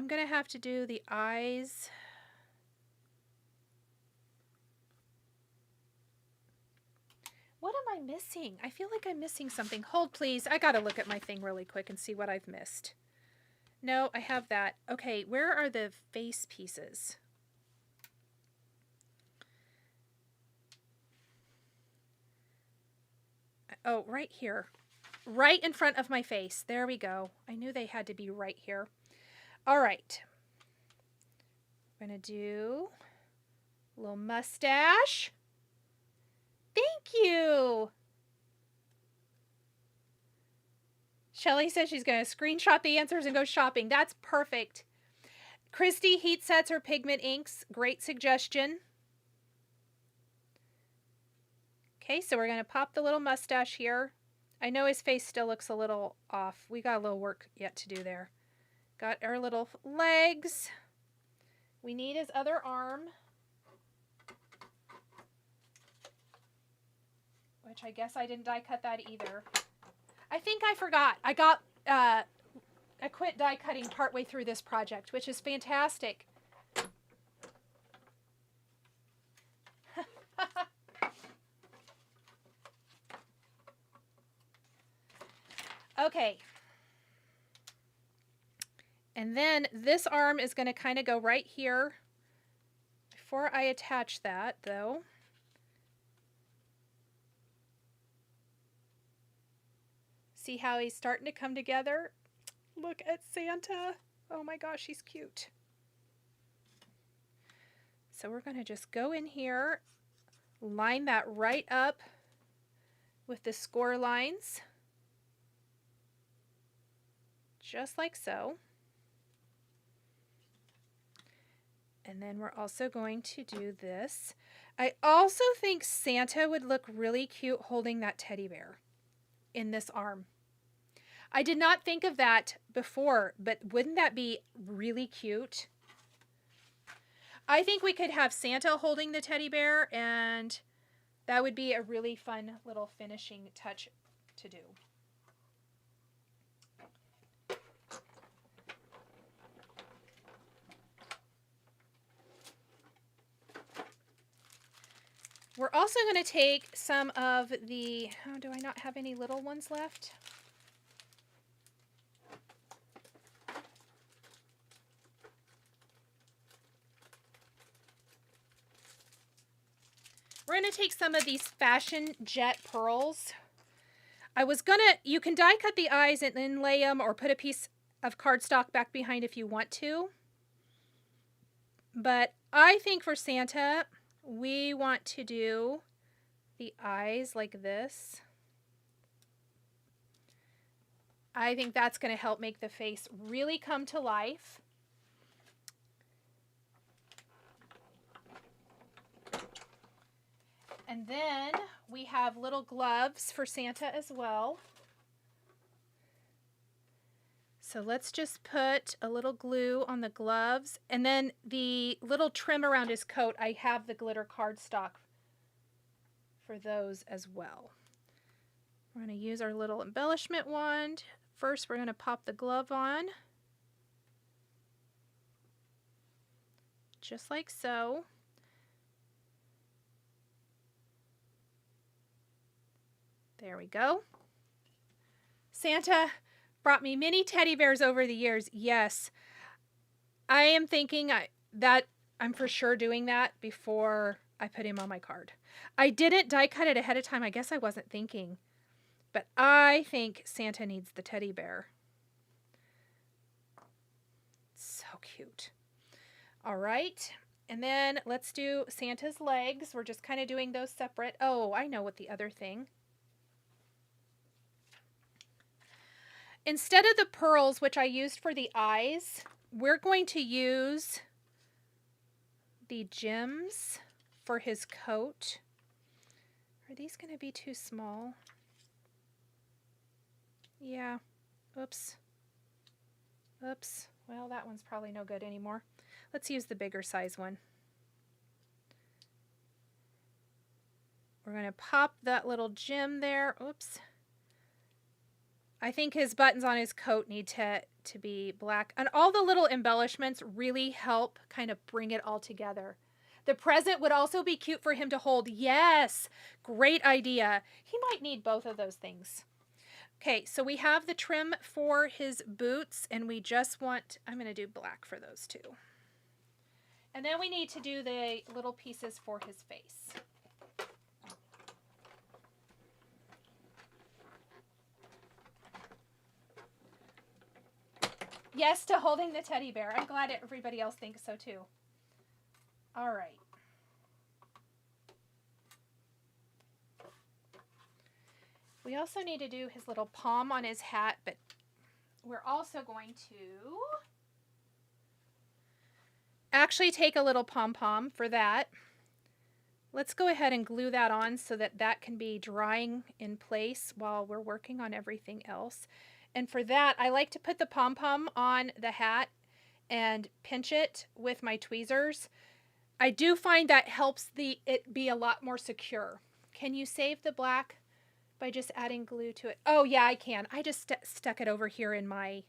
going to have to do the eyes. What am I missing? I feel like I'm missing something. Hold, please. I got to look at my thing really quick and see what I've missed. No, I have that. Okay, where are the face pieces? Oh, right here. Right in front of my face. There we go. I knew they had to be right here. All right. I'm going to do a little mustache. Thank you. Shelly says she's going to screenshot the answers and go shopping. That's perfect. Christy heat sets or pigment inks. Great suggestion. Okay, so we're going to pop the little mustache here. I know his face still looks a little off. We got a little work yet to do there. Got our little legs. We need his other arm, which I guess I didn't die cut that either. I think I forgot. I quit die cutting partway through this project, which is fantastic. Okay. And then this arm is going to kind of go right here. Before I attach that, though, see how he's starting to come together? Look at Santa. Oh my gosh, he's cute. So we're going to just go in here, line that right up with the score lines, just like so. And then we're also going to do this. I also think Santa would look really cute holding that teddy bear in this arm. I did not think of that before, but wouldn't that be really cute? I think we could have Santa holding the teddy bear, and that would be a really fun little finishing touch to do. We're also going to take some of the, oh, do I not have any little ones left? We're going to take some of these Fashion Jet pearls. You can die cut the eyes and then lay them or put a piece of cardstock back behind if you want to. But I think for Santa, we want to do the eyes like this. I think that's going to help make the face really come to life. And then we have little gloves for Santa as well. So let's just put a little glue on the gloves. And then the little trim around his coat, I have the glitter cardstock for those as well. We're going to use our little embellishment wand. First, we're going to pop the glove on. Just like so. There we go. Santa brought me many teddy bears over the years. Yes, I am thinking that I'm for sure doing that before I put him on my card. I didn't die cut it ahead of time. I guess I wasn't thinking. But I think Santa needs the teddy bear. So cute. All right. And then let's do Santa's legs. We're just kind of doing those separate. Oh, I know what the other thing. Instead of the pearls, which I used for the eyes, we're going to use the gems for his coat. Are these going to be too small? Yeah. Oops. Oops. Well, that one's probably no good anymore. Let's use the bigger size one. We're going to pop that little gem there. Oops. I think his buttons on his coat need to be black. And all the little embellishments really help kind of bring it all together. The present would also be cute for him to hold. Yes, great idea. He might need both of those things. Okay, so we have the trim for his boots, and we just want, I'm going to do black for those two. And then we need to do the little pieces for his face. Yes to holding the teddy bear. I'm glad everybody else thinks so too. All right. We also need to do his little palm on his hat, but we're also going to actually take a little pom-pom for that. Let's go ahead and glue that on so that that can be drying in place while we're working on everything else. And for that, I like to put the pom-pom on the hat and pinch it with my tweezers. I do find that helps it be a lot more secure. Can you save the black by just adding glue to it? Oh yeah, I can. I just stuck it over here in my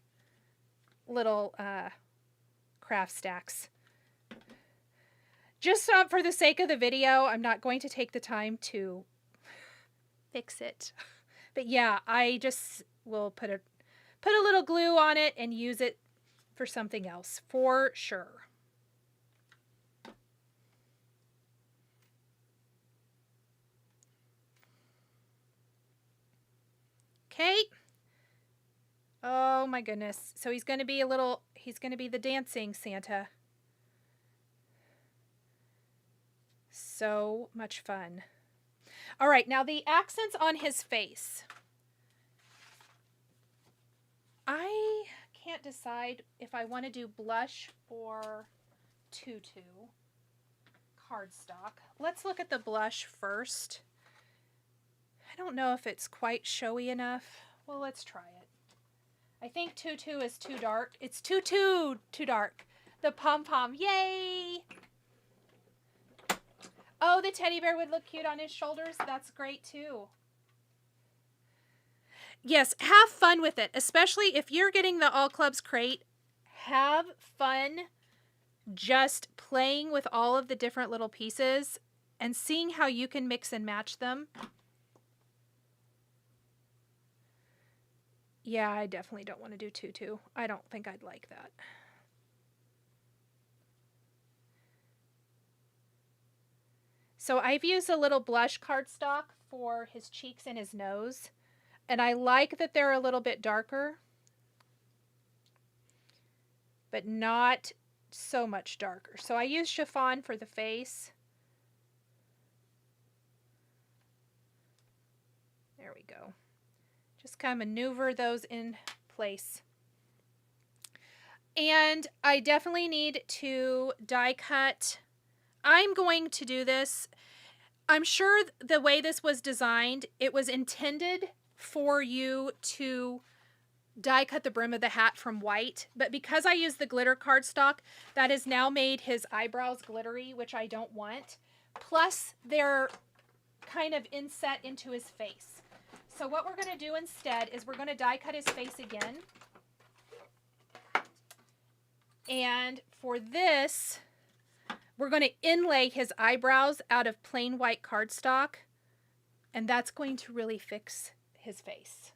little craft stacks. Just for the sake of the video, I'm not going to take the time to fix it. But yeah, I just will put a little glue on it and use it for something else, for sure. Okay. Oh my goodness. So he's going to be the dancing Santa. So much fun. All right, now the accents on his face. I can't decide if I want to do blush or Tutu cardstock. Let's look at the blush first. I don't know if it's quite showy enough. Well, let's try it. I think Tutu is too dark. It's too dark. The pom-pom, yay! Oh, the teddy bear would look cute on his shoulders. That's great too. Yes, have fun with it, especially if you're getting the All Clubs crate. Have fun just playing with all of the different little pieces. and seeing how you can mix and match them. Yeah, I definitely don't want to do Tutu. I don't think I'd like that. So I've used a little blush cardstock for his cheeks and his nose. And I like that they're a little bit darker, but not so much darker. So I use Chiffon for the face. There we go. Just kind of maneuver those in place. And I definitely need to die cut. I'm going to do this. I'm sure the way this was designed, it was intended for you to die cut the brim of the hat from white, but because I use the glitter cardstock, that has now made his eyebrows glittery, which I don't want. Plus, they're kind of inset into his face. So what we're going to do instead is we're going to die cut his face again. And for this, we're going to inlay his eyebrows out of plain white cardstock, and that's going to really fix his face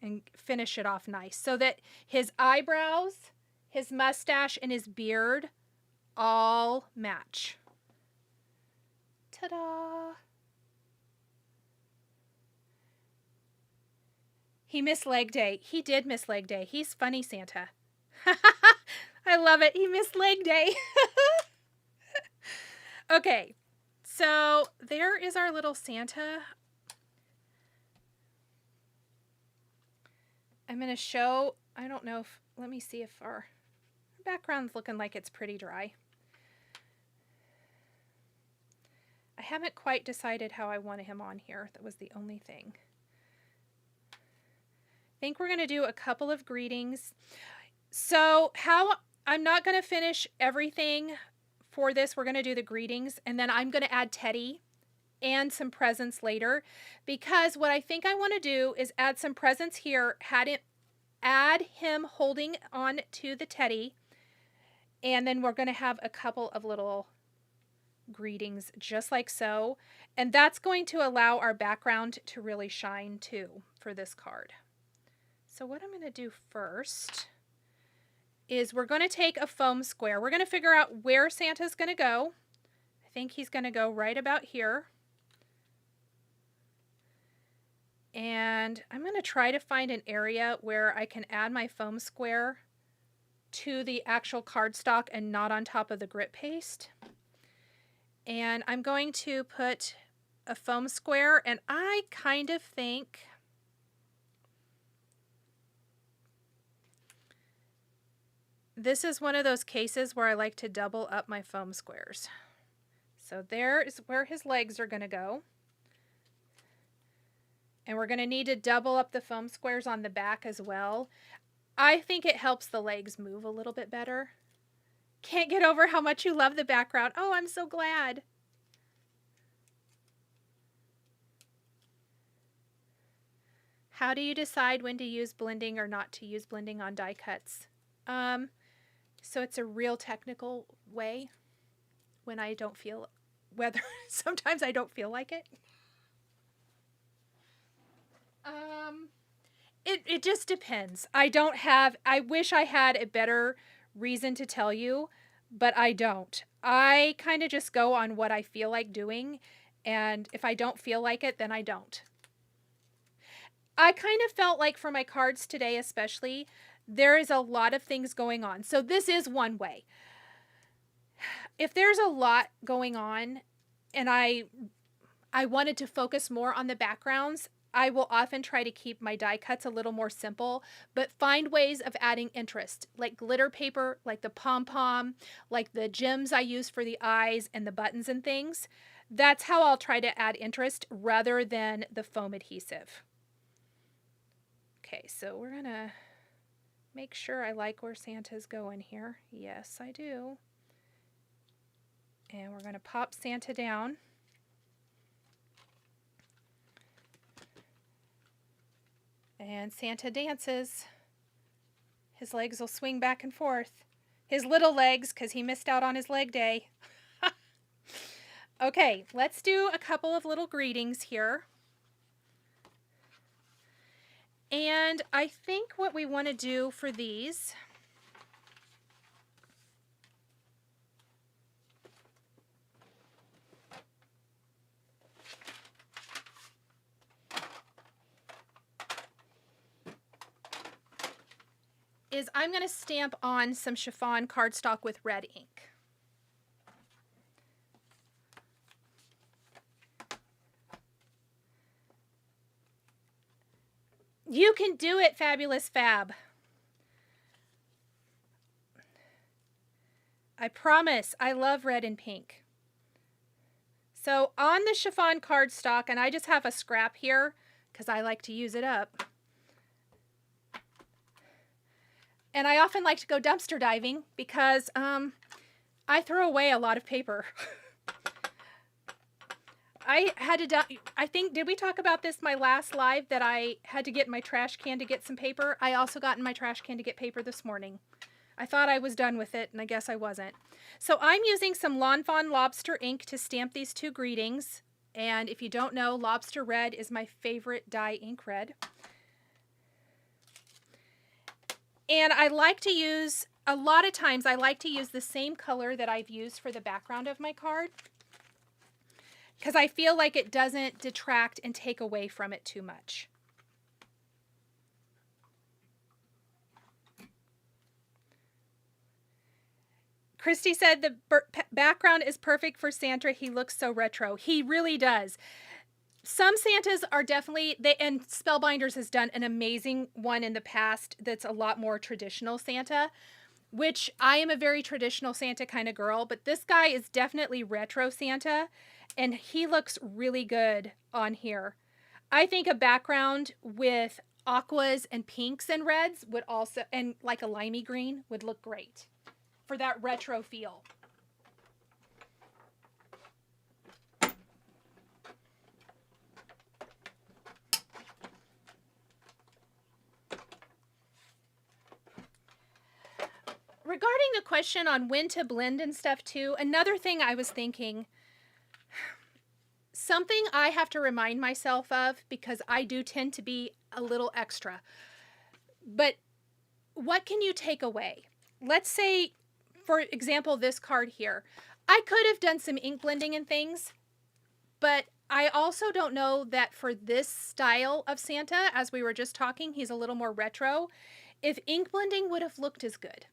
and finish it off nice so that his eyebrows, his mustache, and his beard all match. Ta-da! He missed leg day. He did miss leg day. He's funny, Santa. I love it. He missed leg day. Okay, so there is our little Santa. I'm going to show, I don't know if, let me see if our background's looking like it's pretty dry. I haven't quite decided how I wanted him on here. That was the only thing. I think we're going to do a couple of greetings. So I'm not going to finish everything for this. We're going to do the greetings, and then I'm going to add Teddy and some presents later, because what I think I want to do is add some presents here, add him holding on to the Teddy, and then we're going to have a couple of little greetings just like so, and that's going to allow our background to really shine too for this card. So what I'm going to do first is we're going to take a foam square. We're going to figure out where Santa's going to go. I think he's going to go right about here. And I'm going to try to find an area where I can add my foam square to the actual cardstock and not on top of the grit paste. And I'm going to put a foam square, and I kind of think this is one of those cases where I like to double up my foam squares. So there is where his legs are going to go. And we're going to need to double up the foam squares on the back as well. I think it helps the legs move a little bit better. Can't get over how much you love the background. Oh, I'm so glad. How do you decide when to use blending or not to use blending on die cuts? So it's a real technical way when I don't feel, sometimes I don't feel like it. It just depends. I wish I had a better reason to tell you, but I don't. I kind of just go on what I feel like doing, and if I don't feel like it, then I don't. I kind of felt like for my cards today especially, there is a lot of things going on. So this is one way. If there's a lot going on and I wanted to focus more on the backgrounds, I will often try to keep my die cuts a little more simple, but find ways of adding interest, like glitter paper, like the pom-pom, like the gems I use for the eyes and the buttons and things. That's how I'll try to add interest rather than the foam adhesive. Okay, so we're going to make sure I like where Santa's going here. Yes, I do. And we're going to pop Santa down. And Santa dances. His legs will swing back and forth. His little legs, because he missed out on his leg day. Okay, let's do a couple of little greetings here. And I think what we want to do for these is I'm going to stamp on some chiffon cardstock with red ink. You can do it, Fabulous Fab. I promise, I love red and pink. So on the chiffon cardstock, and I just have a scrap here because I like to use it up. And I often like to go dumpster diving because I throw away a lot of paper. I think, did we talk about this my last live, that I had to get in my trash can to get some paper? I also got in my trash can to get paper this morning. I thought I was done with it, and I guess I wasn't. So I'm using some Lawn Fawn Lobster ink to stamp these two greetings. And if you don't know, Lobster Red is my favorite dye ink red. And I like to use, a lot of times I like to use the same color that I've used for the background of my card, because I feel like it doesn't detract and take away from it too much. Christy said the background is perfect for Santa. He looks so retro. He really does. Some Santas are definitely, and Spellbinders has done an amazing one in the past that's a lot more traditional Santa, which I am a very traditional Santa kind of girl, but this guy is definitely retro Santa, and he looks really good on here. I think a background with aquas and pinks and reds would also, and like a limey green, would look great for that retro feel. Regarding the question on when to blend and stuff too, another thing I was thinking, something I have to remind myself of, because I do tend to be a little extra, but what can you take away? Let's say, for example, this card here. I could have done some ink blending and things, but I also don't know that for this style of Santa, as we were just talking, he's a little more retro, if ink blending would have looked as good.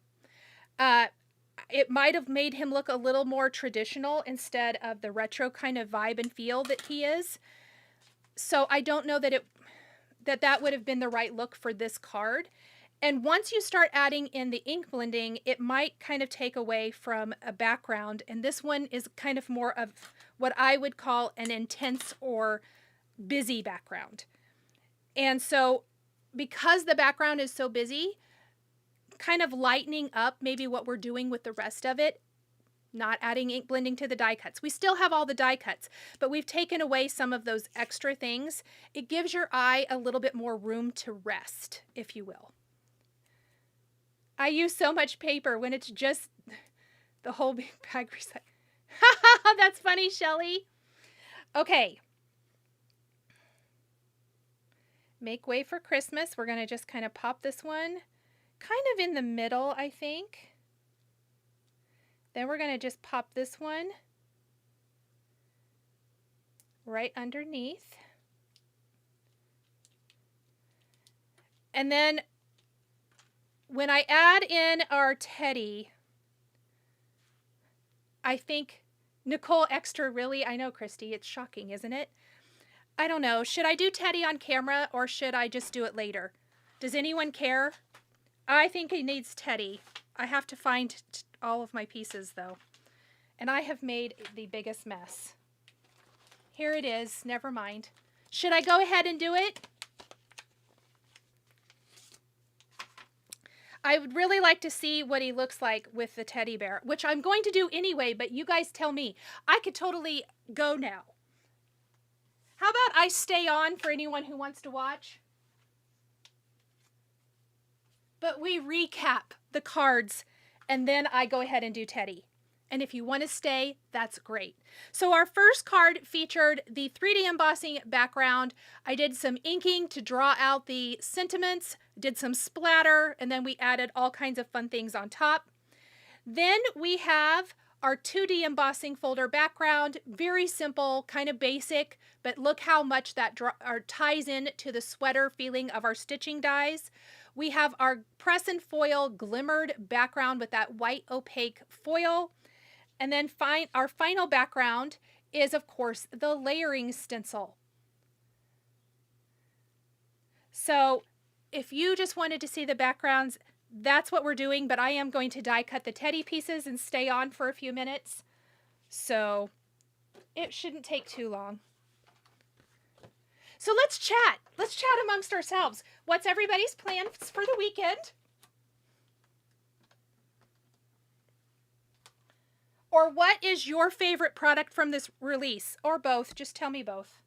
It might have made him look a little more traditional instead of the retro kind of vibe and feel that he is. So I don't know that that would have been the right look for this card. And once you start adding in the ink blending, it might kind of take away from a background. And this one is kind of more of what I would call an intense or busy background. And so because the background is so busy, kind of lightening up maybe what we're doing with the rest of it, not adding ink blending to the die cuts. We still have all the die cuts, but we've taken away some of those extra things. It gives your eye a little bit more room to rest, if you will. I use so much paper when it's just the whole big bag recycled. That's funny, Shelly. Okay. Make way for Christmas. We're going to just kind of pop this one kind of in the middle, I think. Then we're going to just pop this one right underneath. And then when I add in our teddy, I think Nichol extra, really? I know, Christy, it's shocking, isn't it? I don't know. Should I do teddy on camera or should I just do it later? Does anyone care? I think it needs teddy. I have to find all of my pieces though. And I have made the biggest mess. Here it is. Never mind. Should I go ahead and do it? I would really like to see what he looks like with the teddy bear, which I'm going to do anyway, but you guys tell me. I could totally go now. How about I stay on for anyone who wants to watch? But we recap the cards, and then I go ahead and do teddy. And if you want to stay, that's great. So our first card featured the 3D embossing background. I did some inking to draw out the sentiments, did some splatter, and then we added all kinds of fun things on top. Then we have our 2D embossing folder background. Very simple, kind of basic, but look how much that ties in to the sweater feeling of our stitching dies. We have our press and foil glimmered background with that white opaque foil. And then our final background is, of course, the layering stencil. So if you just wanted to see the backgrounds, that's what we're doing, but I am going to die cut the teddy pieces and stay on for a few minutes. So it shouldn't take too long. So let's chat. Let's chat amongst ourselves. What's everybody's plans for the weekend? Or what is your favorite product from this release? Or both. Just tell me both.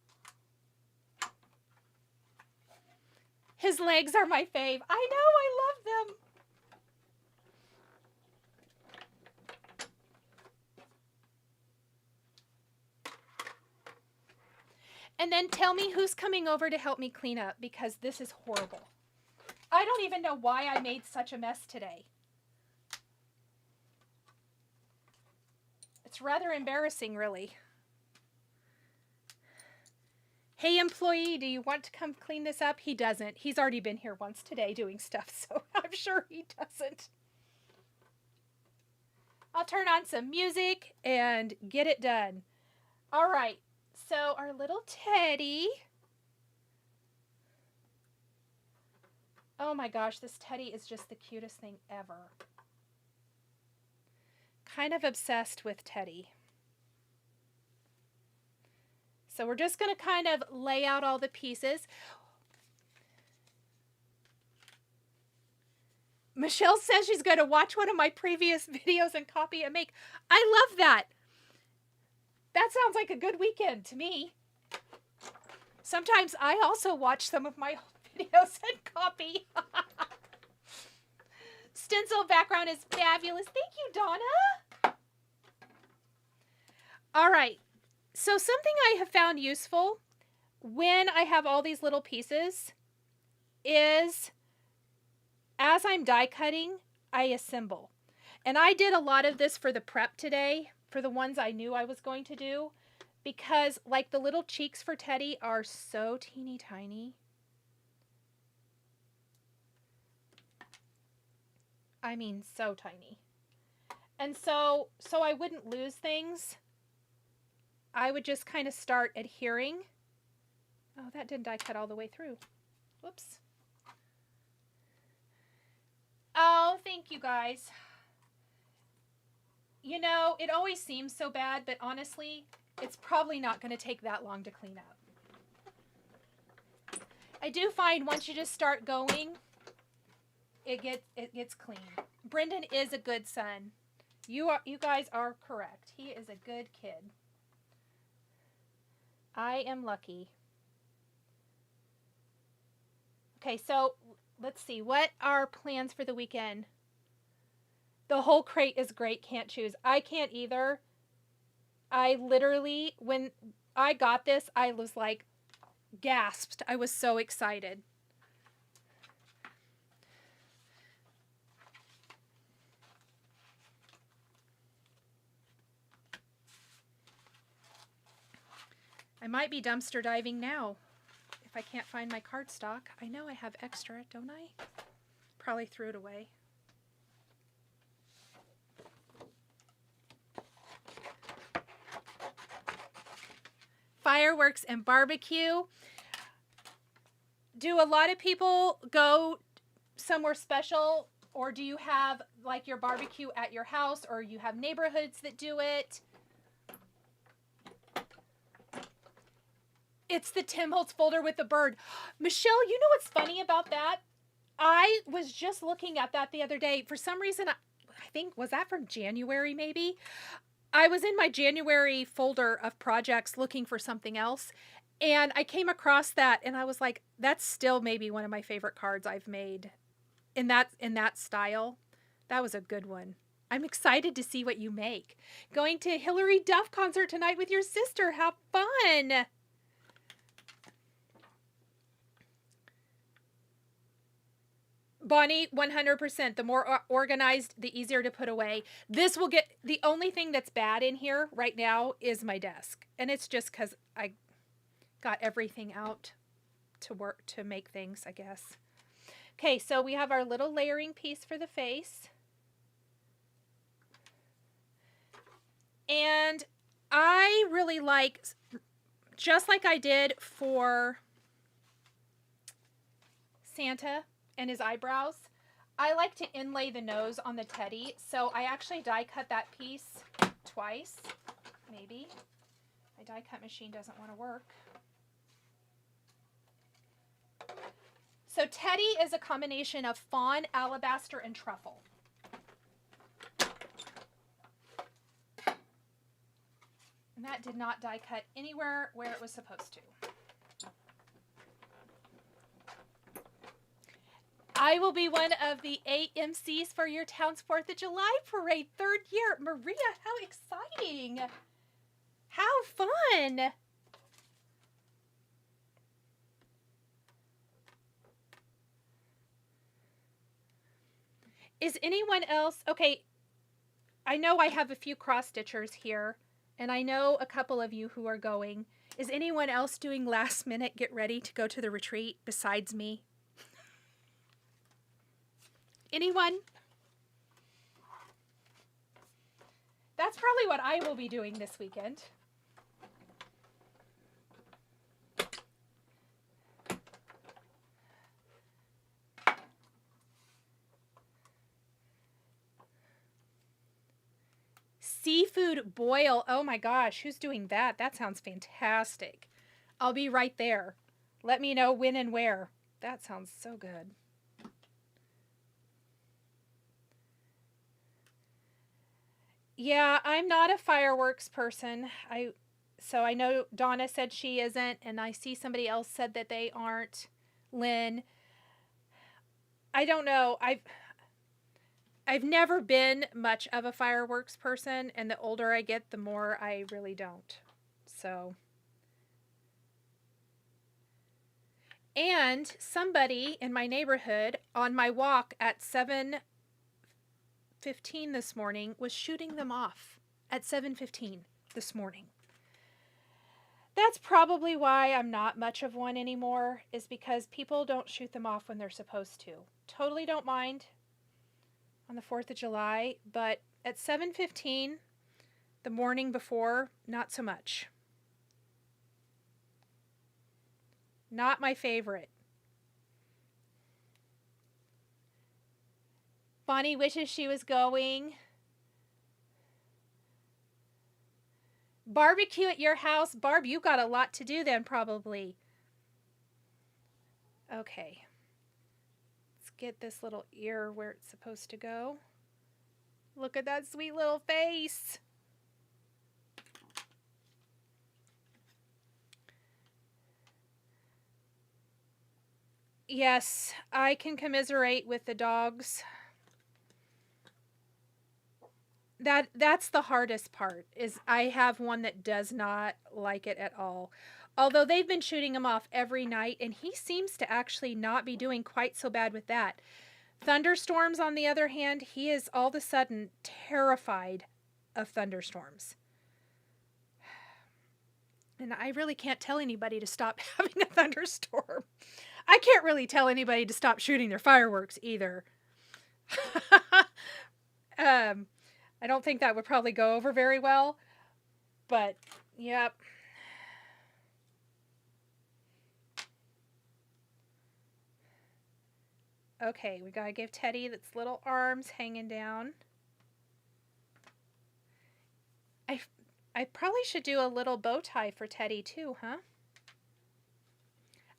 His legs are my fave. I know, I love them. And then tell me who's coming over to help me clean up, because this is horrible. I don't even know why I made such a mess today. It's rather embarrassing, really. Hey, employee, do you want to come clean this up? He doesn't. He's already been here once today doing stuff, so I'm sure he doesn't. I'll turn on some music and get it done. All right, so our little teddy. Oh my gosh, this teddy is just the cutest thing ever. Kind of obsessed with Teddy. So we're just going to kind of lay out all the pieces. Michelle says she's going to watch one of my previous videos and copy and make. I love that. That sounds like a good weekend to me. Sometimes I also watch some of my videos and copy. Stencil background is fabulous. Thank you, Donna. All right. So something I have found useful when I have all these little pieces is, as I'm die cutting, I assemble. And I did a lot of this for the prep today, for the ones I knew I was going to do, because like the little cheeks for Teddy are so teeny tiny. I mean, so tiny. And so I wouldn't lose things. I would just kind of start adhering. Oh, that didn't die cut all the way through. Whoops. Oh, thank you guys. You know, it always seems so bad, but honestly, it's probably not going to take that long to clean up. I do find once you just start going, it gets clean. Brendan is a good son. You guys are correct. He is a good kid. I am lucky. Okay, so let's see. What are plans for the weekend? The whole crate is great. Can't choose. I can't either. I literally, when I got this, I was like, gasped. I was so excited. I might be dumpster diving now if I can't find my cardstock. I know I have extra, don't I? Probably threw it away. Fireworks and barbecue. Do a lot of people go somewhere special, or do you have like your barbecue at your house, or you have neighborhoods that do it? It's the Tim Holtz folder with the bird. Michelle, you know what's funny about that? I was just looking at that the other day. For some reason, I think, was that from January maybe? I was in my January folder of projects looking for something else, and I came across that, and I was like, that's still maybe one of my favorite cards I've made in that style. That was a good one. I'm excited to see what you make. Going to Hilary Duff concert tonight with your sister. How fun! Bonnie, 100%. The more organized, the easier to put away. This will get, the only thing that's bad in here right now is my desk. And it's just because I got everything out to work, to make things, I guess. Okay, so we have our little layering piece for the face. And I really like, just like I did for Santa and his eyebrows, I like to inlay the nose on the teddy. So I actually die cut that piece twice, maybe. My die cut machine doesn't want to work. So teddy is a combination of fawn, alabaster, and truffle. And that did not die cut anywhere where it was supposed to. I will be one of the 8 MCs for your town's 4th of July parade, 3rd year. Maria, how exciting! How fun! Is anyone else, okay, I know I have a few cross-stitchers here, and I know a couple of you who are going. Is anyone else doing last minute get ready to go to the retreat besides me? Anyone? That's probably what I will be doing this weekend. Seafood boil. Oh my gosh, who's doing that? That sounds fantastic. I'll be right there. Let me know when and where. That sounds so good. Yeah, I'm not a fireworks person. So I know Donna said she isn't, and I see somebody else said that they aren't. Lynn. I don't know. I've never been much of a fireworks person, and the older I get, the more I really don't. So. And somebody in my neighborhood on my walk at 7:15 this morning was shooting them off at 7:15 this morning. That's probably why I'm not much of one anymore, is because people don't shoot them off when they're supposed to. Totally don't mind on the 4th of July, but at 7:15 the morning before, not so much. Not my favorite. Bonnie wishes she was going. Barbecue at your house. Barb, you got a lot to do then, probably. Okay. Let's get this little ear where it's supposed to go. Look at that sweet little face. Yes, I can commiserate with the dogs. That's the hardest part, is I have one that does not like it at all. Although they've been shooting him off every night, and he seems to actually not be doing quite so bad with that. Thunderstorms, on the other hand, he is all of a sudden terrified of thunderstorms. And I really can't tell anybody to stop having a thunderstorm. I can't really tell anybody to stop shooting their fireworks either. I don't think that would probably go over very well, but yep. Okay, we gotta give Teddy its little arms hanging down. I probably should do a little bow tie for Teddy too, huh?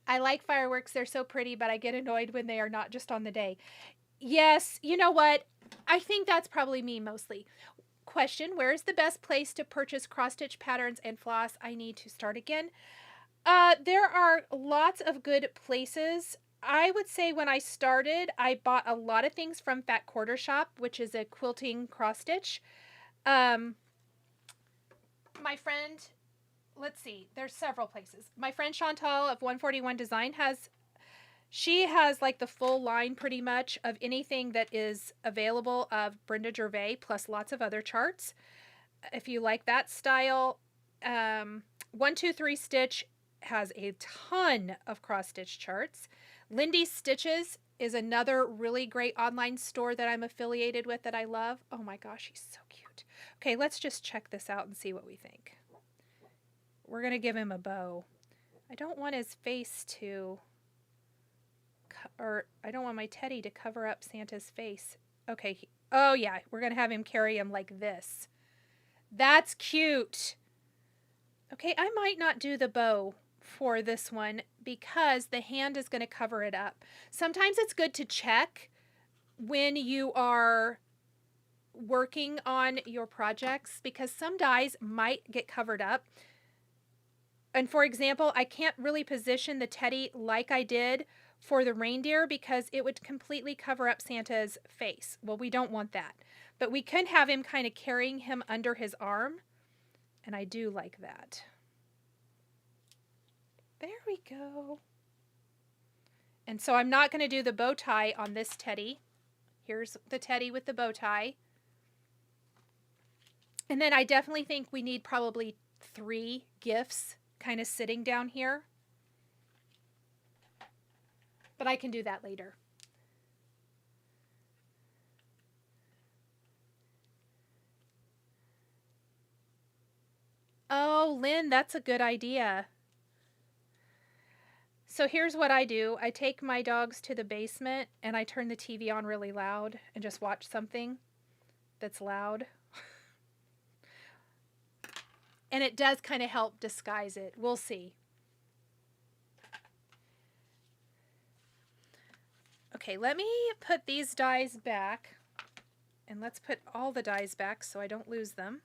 I like fireworks, they're so pretty, but I get annoyed when they are not just on the day. Yes, you know what? I think that's probably me mostly. Question, where is the best place to purchase cross-stitch patterns and floss? I need to start again. There are lots of good places. I would say when I started, I bought a lot of things from Fat Quarter Shop, which is a quilting cross stitch. My friend, let's see, there's several places. My friend Chantal of 141 Design she has like the full line pretty much of anything that is available of Brenda Gervais, plus lots of other charts. If you like that style, 123 Stitch has a ton of cross stitch charts. Lindy's Stitches is another really great online store that I'm affiliated with that I love. Oh my gosh, he's so cute. Okay, let's just check this out and see what we think. We're going to give him a bow. I don't want his face to, or I don't want my teddy to cover up Santa's face. Okay, oh yeah, we're going to have him carry him like this. That's cute. Okay, I might not do the bow for this one because the hand is going to cover it up. Sometimes it's good to check when you are working on your projects because some dies might get covered up. And for example, I can't really position the teddy like I did for the reindeer because it would completely cover up Santa's face. Well, we don't want that. But we can have him kind of carrying him under his arm. And I do like that. There we go. And so I'm not going to do the bow tie on this teddy. Here's the teddy with the bow tie. And then I definitely think we need probably 3 gifts kind of sitting down here. But I can do that later. Oh, Lynn, that's a good idea. So here's what I do. I take my dogs to the basement and I turn the TV on really loud and just watch something that's loud. And it does kind of help disguise it. We'll see. Okay, let me put these dies back. And let's put all the dies back so I don't lose them.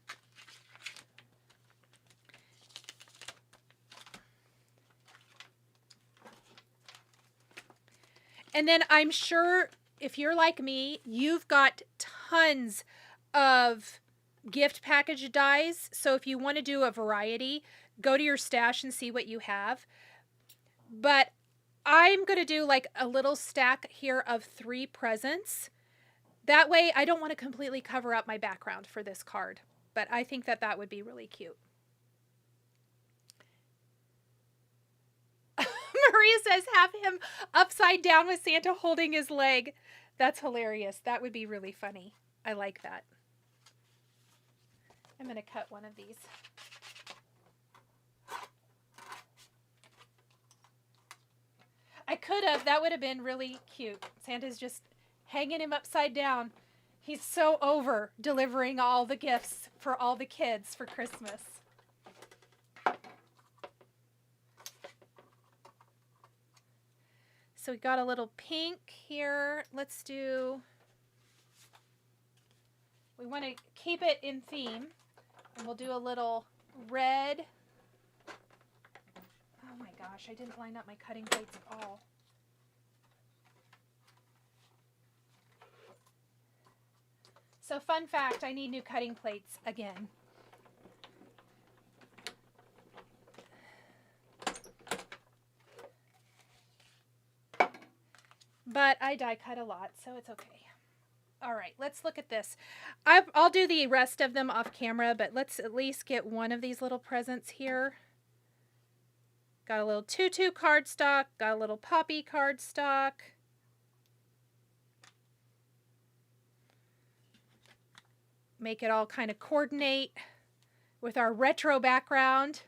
And then I'm sure if you're like me, you've got tons of gift package dies. So if you want to do a variety, go to your stash and see what you have. But I'm going to do like a little stack here of 3 presents. That way I don't want to completely cover up my background for this card. But I think that that would be really cute. Maria says have him upside down with Santa holding his leg. That's hilarious. That would be really funny. I like that. I'm going to cut one of these. I could have. That would have been really cute. Santa's just hanging him upside down. He's so over delivering all the gifts for all the kids for Christmas. So we got a little pink here. Let's do, we want to keep it in theme. And we'll do a little red. Oh my gosh, I didn't line up my cutting plates at all. So fun fact, I need new cutting plates again. But I die cut a lot, so it's okay. All right, let's look at this. I'll do the rest of them off camera, but let's at least get one of these little presents here. Got a little Tutu cardstock, got a little Poppy cardstock. Make it all kind of coordinate with our retro background.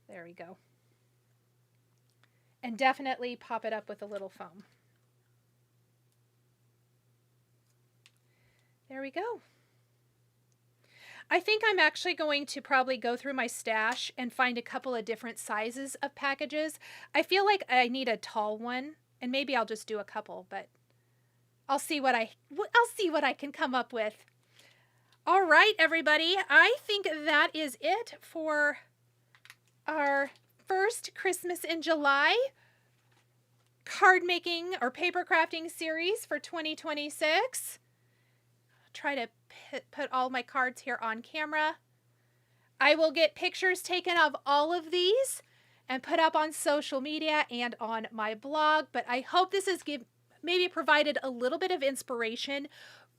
There we go. And definitely pop it up with a little foam. There we go. I think I'm actually going to probably go through my stash and find a couple of different sizes of packages. I feel like I need a tall one, and maybe I'll just do a couple, but I'll see what I can come up with. All right, everybody. I think that is it for our first first Christmas in July card making or paper crafting series for 2026. I'll try to put all my cards here on camera. I will get pictures taken of all of these and put up on social media and on my blog, but I hope this has maybe provided a little bit of inspiration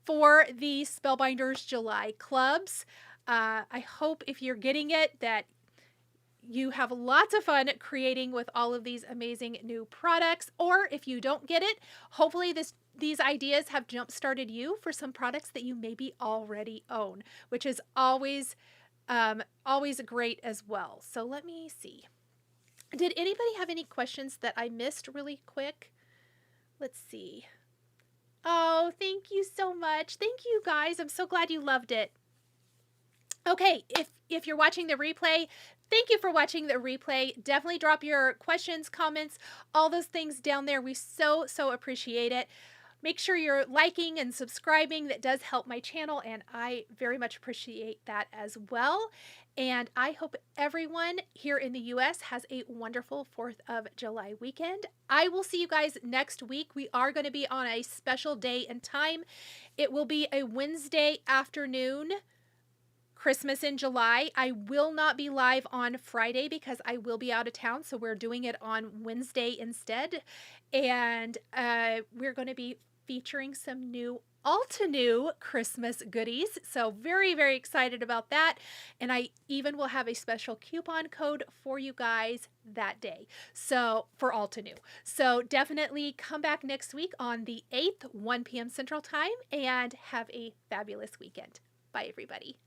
for the Spellbinders July clubs. I hope if you're getting it that you have lots of fun creating with all of these amazing new products, or if you don't get it, hopefully these ideas have jump-started you for some products that you maybe already own, which is always great as well. So let me see. Did anybody have any questions that I missed really quick? Let's see. Oh, thank you so much. Thank you guys. I'm so glad you loved it. Okay, if you're watching the replay, thank you for watching the replay. Definitely drop your questions, comments, all those things down there. We so appreciate it. Make sure you're liking and subscribing. That does help my channel, and I very much appreciate that as well. And I hope everyone here in the US has a wonderful 4th of July weekend. I will see you guys next week. We are going to be on a special day and time. It will be a Wednesday afternoon, Christmas in July. I will not be live on Friday because I will be out of town, so we're doing it on Wednesday instead. And we're going to be featuring some all-to-new Christmas goodies. So very excited about that. And I even will have a special coupon code for you guys that day. So for all-to-new. So definitely come back next week on the 8th, 1 p.m. Central Time, and have a fabulous weekend. Bye, everybody.